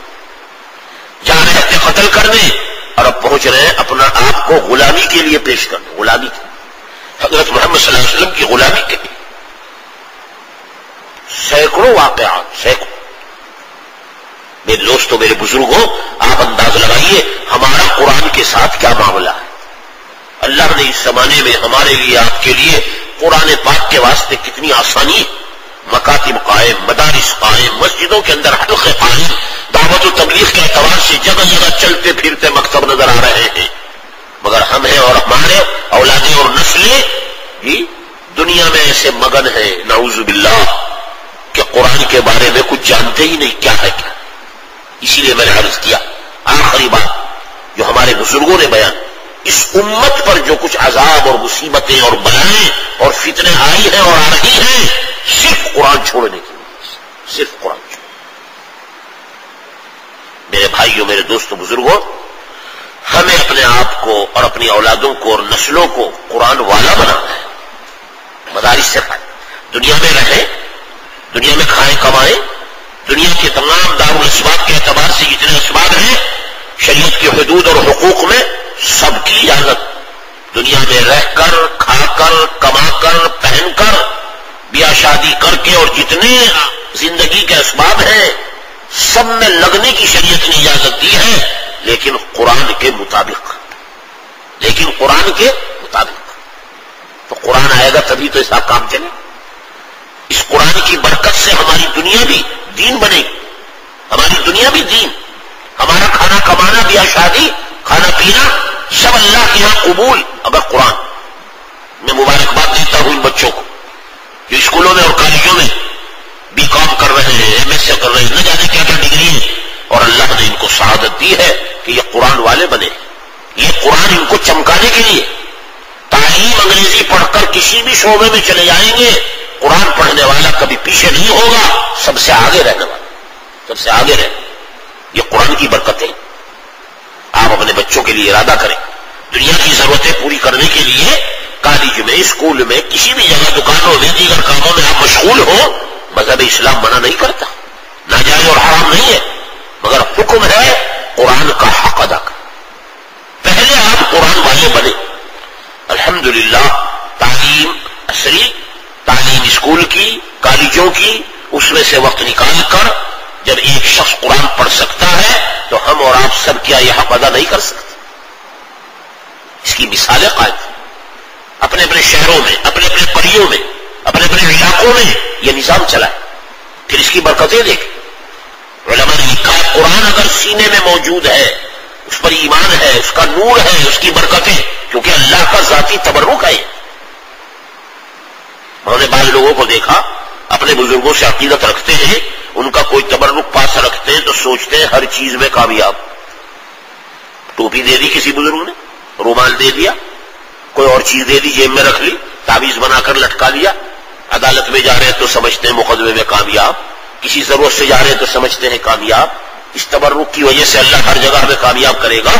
جا رہے تھے قتل کرنے اور اب پہنچ رہے ہیں اپنا آپ کو غلامی کے لیے پیش کرنے. غلامی کی حضرت محمد صلی اللہ علیہ وسلم کی غلامی کے لیے سینکڑوں واقعات، سینکڑوں. میرے دوستوں، میرے بزرگوں، آپ انداز لگائیے ہمارا قرآن کے ساتھ کیا معاملہ ہے. اللہ نے اس زمانے میں ہمارے لیے، آپ کے لیے قرآن پاک کے واسطے کتنی آسانی. مکاتب قائم، مدارس قائم، مسجدوں کے اندر حلقے قائم، دعوت و تبلیغ کے اعتبار سے جگہ جگہ چلتے پھرتے مکتب نظر آ رہے ہیں. مگر ہم ہیں اور ہمارے اولادیں اور نسلیں جی دنیا میں ایسے مگن ہیں نعوذ باللہ کہ قرآن کے بارے میں کچھ جانتے ہی نہیں کیا ہے کیا. اسی لیے میں نے عرض کیا آخری بات جو ہمارے بزرگوں نے بیان، اس امت پر جو کچھ عذاب اور مصیبتیں اور بلائیں اور فتنے آئی ہیں اور آ رہی ہیں، صرف قرآن چھوڑنے کی وجہ سے، صرف قرآن چھوڑنے. میرے بھائیوں، میرے دوستوں، بزرگوں، ہمیں اپنے آپ کو اور اپنی اولادوں کو اور نسلوں کو قرآن والا بنانا ہے. مدارس سے کھائیں، دنیا میں رہیں، دنیا میں کھائیں کمائیں. دنیا کے تمام دارالاسباب کے اعتبار سے جتنے اسباب ہیں شریعت کی حدود اور حقوق میں، سب کی اجازت. دنیا میں رہ کر، کھا کر، کما کر، پہن کر، بیاہ شادی کر کے اور جتنے زندگی کے اسباب ہیں سب میں لگنے کی شریعت نے اجازت دی ہے، لیکن قرآن کے مطابق. لیکن قرآن کے مطابق. تو قرآن آئے گا تبھی تو ایسا کام چلے. اس قرآن کی برکت سے ہماری دنیا بھی دین بنے گی، ہماری دنیا بھی دین. ہمارا کھانا کمانا، بیاہ شادی، کھانا پینا سب اللہ کے یہاں قبول. اگر قرآن، میں مبارکباد دیتا ہوں ان بچوں کو جو اسکولوں میں اور کالجوں میں بی کام کر رہے ہیں، ایم ایس کر رہے ہیں، نہ جانے کیا کیا ڈگری ہے، اور اللہ نے ان کو سعادت دی ہے کہ یہ قرآن والے بنے. یہ قرآن ان کو چمکانے کے لیے. تعلیم انگریزی پڑھ کر کسی بھی شعبے میں چلے جائیں گے، قرآن پڑھنے والا کبھی پیچھے نہیں ہوگا، سب سے آگے رہنے والا، سب سے آگے رہنے. یہ قرآن کی برکتیں. آپ اپنے بچوں کے لیے ارادہ کریں، دنیا کی ضرورتیں پوری کرنے کے لیے کالج میں، اسکول میں، کسی بھی جگہ، دکانوں میں، دیگر کاموں میں آپ مشغول ہو. مذہب اسلام منع نہیں کرتا، ناجائز اور حرام نہیں ہے، مگر حکم ہے قرآن کا حق ادا کریں. پہلے آپ قرآن والے بنے. الحمدللہ تعلیم عصری، تعلیم اسکول کی، کالجوں کی، اس میں سے وقت نکال کر جب ایک شخص قرآن پڑھ سکتا ہے تو ہم اور آپ سب کیا یہ حق ادا نہیں کر سکتے. اس کی مثالیں قائم ہیں اپنے اپنے شہروں میں، اپنے اپنے قریوں میں، اپنے اپنے علاقوں میں. یہ نظام چلا ہے. پھر اس کی برکتیں دیکھیں. علماء نے لکھا ہے قرآن اگر سینے میں موجود ہے، اس پر ایمان ہے، اس کا نور ہے، اس کی برکتیں، کیونکہ اللہ کا ذاتی تبرک ہے. میں نے بعض لوگوں کو دیکھا اپنے بزرگوں سے عقیدت رکھتے ہیں، ان کا کوئی تبرک پاس رکھتے ہیں تو سوچتے ہیں ہر چیز میں کامیاب. ٹوپی دے دی کسی بزرگ نے، رومال دے دیا، کوئی اور چیز دے دی جیب میں رکھ لی, تعویذ بنا کر لٹکا لیا. عدالت میں جا رہے ہیں تو سمجھتے ہیں مقدمے میں کامیاب, کسی ضرورت سے جا رہے ہیں تو سمجھتے ہیں کامیاب. اس تبرک کی وجہ سے اللہ ہر جگہ ہمیں کامیاب کرے گا.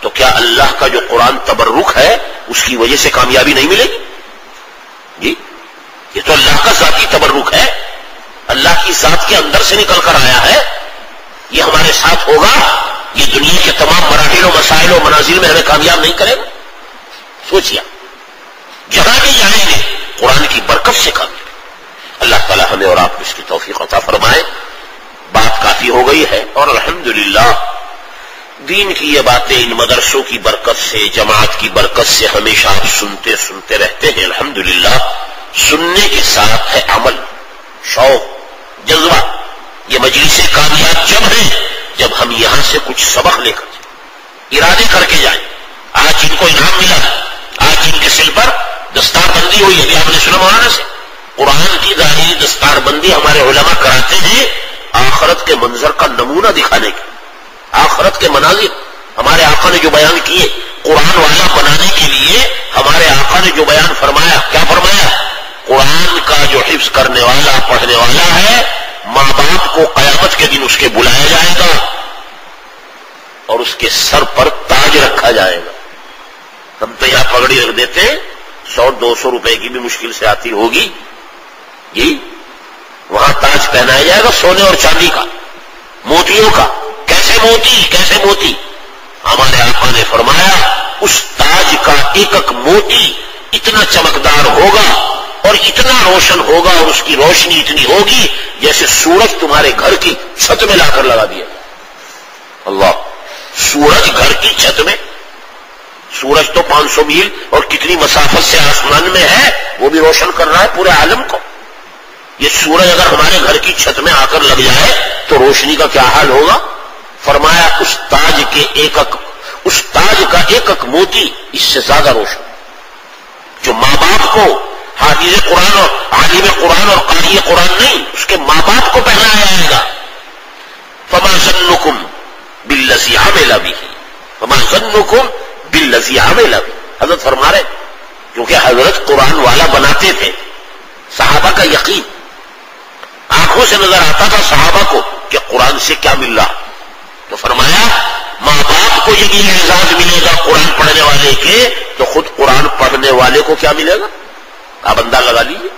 تو کیا اللہ کا جو قرآن تبرک ہے اس کی وجہ سے کامیابی نہیں ملے گی؟ جی یہ تو اللہ کا ذاتی تبرک ہے, اللہ کی ذات کے اندر سے نکل کر آیا ہے. یہ ہمارے ساتھ ہوگا, یہ دنیا کے تمام مراحل و مسائل و منازل میں ہمیں کامیاب نہیں کرے گا. سوچیے, جہاں بھی جائیں گے قرآن کی برکت سے کامیاب. اللہ تعالی ہمیں اور آپ کو اس کی توفیق عطا فرمائے. بات کافی ہو گئی ہے, اور الحمدللہ دین کی یہ باتیں ان مدرسوں کی برکت سے, جماعت کی برکت سے ہمیشہ آپ سنتے رہتے ہیں. الحمدللہ سننے کے ساتھ ہے عمل, شوق, جذبہ. یہ مجلسیں کامیاب جب ہیں جب ہم یہاں سے کچھ سبق لے کر جائیں, ارادے کر کے جائیں. آج جن کو انعام ملا, آج جن کے سل پر دستار بندی ہوئی, ابھی آپ نے سنا مولانا سے, قرآن کی ظاہری دستار بندی ہمارے علماء کراتے ہیں آخرت کے منظر کا نمونہ دکھانے کے. آخرت کے مناظر ہمارے آقا نے جو بیان کیے, قرآن والا بنانے کے لیے ہمارے آقا نے جو بیان فرمایا, کیا فرمایا؟ قرآن کا جو حفظ کرنے والا, پڑھنے والا ہے, ماں باپ کو قیامت کے دن اس کے بلایا جائے گا اور اس کے سر پر تاج رکھا جائے گا. ہم تو یہاں پگڑی رکھ دیتے ہیں, 100-200 روپے کی بھی مشکل سے آتی ہوگی جی, وہاں تاج پہنایا جائے گا سونے اور چاندی کا, موتیوں کا. کیسے موتی, کیسے موتی؟ ہمارے آقا نے فرمایا اس تاج کا ایک ایک موتی اتنا چمکدار ہوگا اور اتنا روشن ہوگا, اور اس کی روشنی اتنی ہوگی جیسے سورج تمہارے گھر کی چھت میں لا کر لگا دیا. اللہ, سورج گھر کی چھت میں, سورج تو 500 میل اور کتنی مسافت سے آسمان میں ہے, وہ بھی روشن کر رہا ہے پورے عالم کو. یہ سورج اگر ہمارے گھر کی چھت میں آ کر لگ جائے تو روشنی کا کیا حال ہوگا؟ فرمایا اس تاج کا ایک ایک موتی اس سے زیادہ روشن. جو ماں باپ کو حافظ قرآن اور عالم قرآن اور قاری قرآن نہیں, اس کے ماں باپ کو پہنایا جائے گا. فما ظنکم بالذی عمل بہ, فما ظنکم بالذی عمل بہ. حضرت فرما رہے, کیونکہ حضرت قرآن والا بناتے تھے. صحابہ کا یقین, آنکھوں سے نظر آتا تھا صحابہ کو کہ قرآن سے کیا مل رہا. تو فرمایا ماں باپ کو یہ اعزاز ملے گا قرآن پڑھنے والے کے, تو خود قرآن پڑھنے والے کو کیا ملے گا؟ آپ اندازہ لگا لیجیے.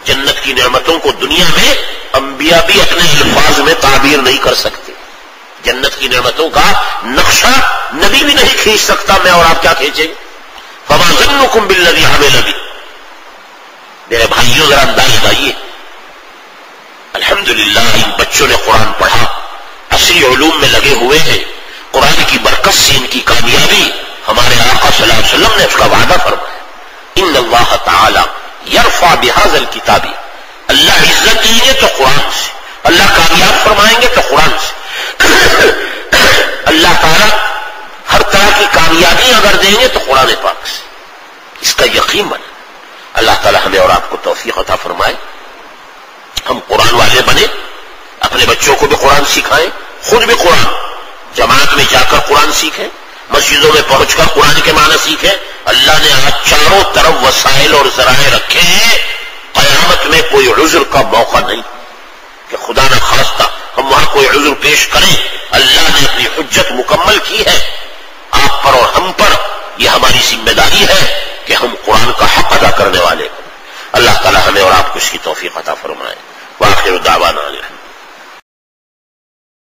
جنت کی نعمتوں کو دنیا میں انبیاء بھی اپنے الفاظ میں تعبیر نہیں کر سکتے. جنت کی نعمتوں کا نقشہ نبی بھی نہیں کھینچ سکتا, میں اور آپ کیا کھینچیں گے؟ فما ظنکم بالذی عمل بہ. میرے بھائیوں ذرا انداز لگائیے, الحمدللہ ان بچوں نے قرآن پڑھا, عصری علوم میں لگے ہوئے ہیں. قرآن کی برکت سے ان کی کامیابی ہمارے آقا صلی اللہ علیہ وسلم نے اس کا وعدہ فرمایا. ان اللہ تعالی یرفع بہذا الکتاب, اللہ عزت دیں گے تو قرآن سے, اللہ کامیاب فرمائیں گے تو قرآن سے. اللہ تعالی ہر طرح کی کامیابی اگر دیں گے تو قرآن پاک سے. اس کا یقین بنے. اللہ تعالی ہمیں اور آپ کو توفیق عطا فرمائے, ہم قرآن والے بنے, اپنے بچوں کو بھی قرآن سکھائیں, خود بھی قرآن جماعت میں جا کر قرآن سیکھیں, مسجدوں میں پہنچ کر قرآن کے معنی سیکھیں. اللہ نے آج چاروں طرف وسائل اور ذرائع رکھے ہیں, قیامت میں کوئی عذر کا موقع نہیں کہ خدا نہ خواستہ ہم وہاں کوئی عذر پیش کریں. اللہ نے اپنی حجت مکمل کی ہے آپ پر اور ہم پر. یہ ہماری ذمہ داری ہے کہ ہم قرآن کا حق ادا کرنے والے. اللہ تعالی ہمیں اور آپ کو اس کی توفیق عطا فرمائے. وآخر دعوانا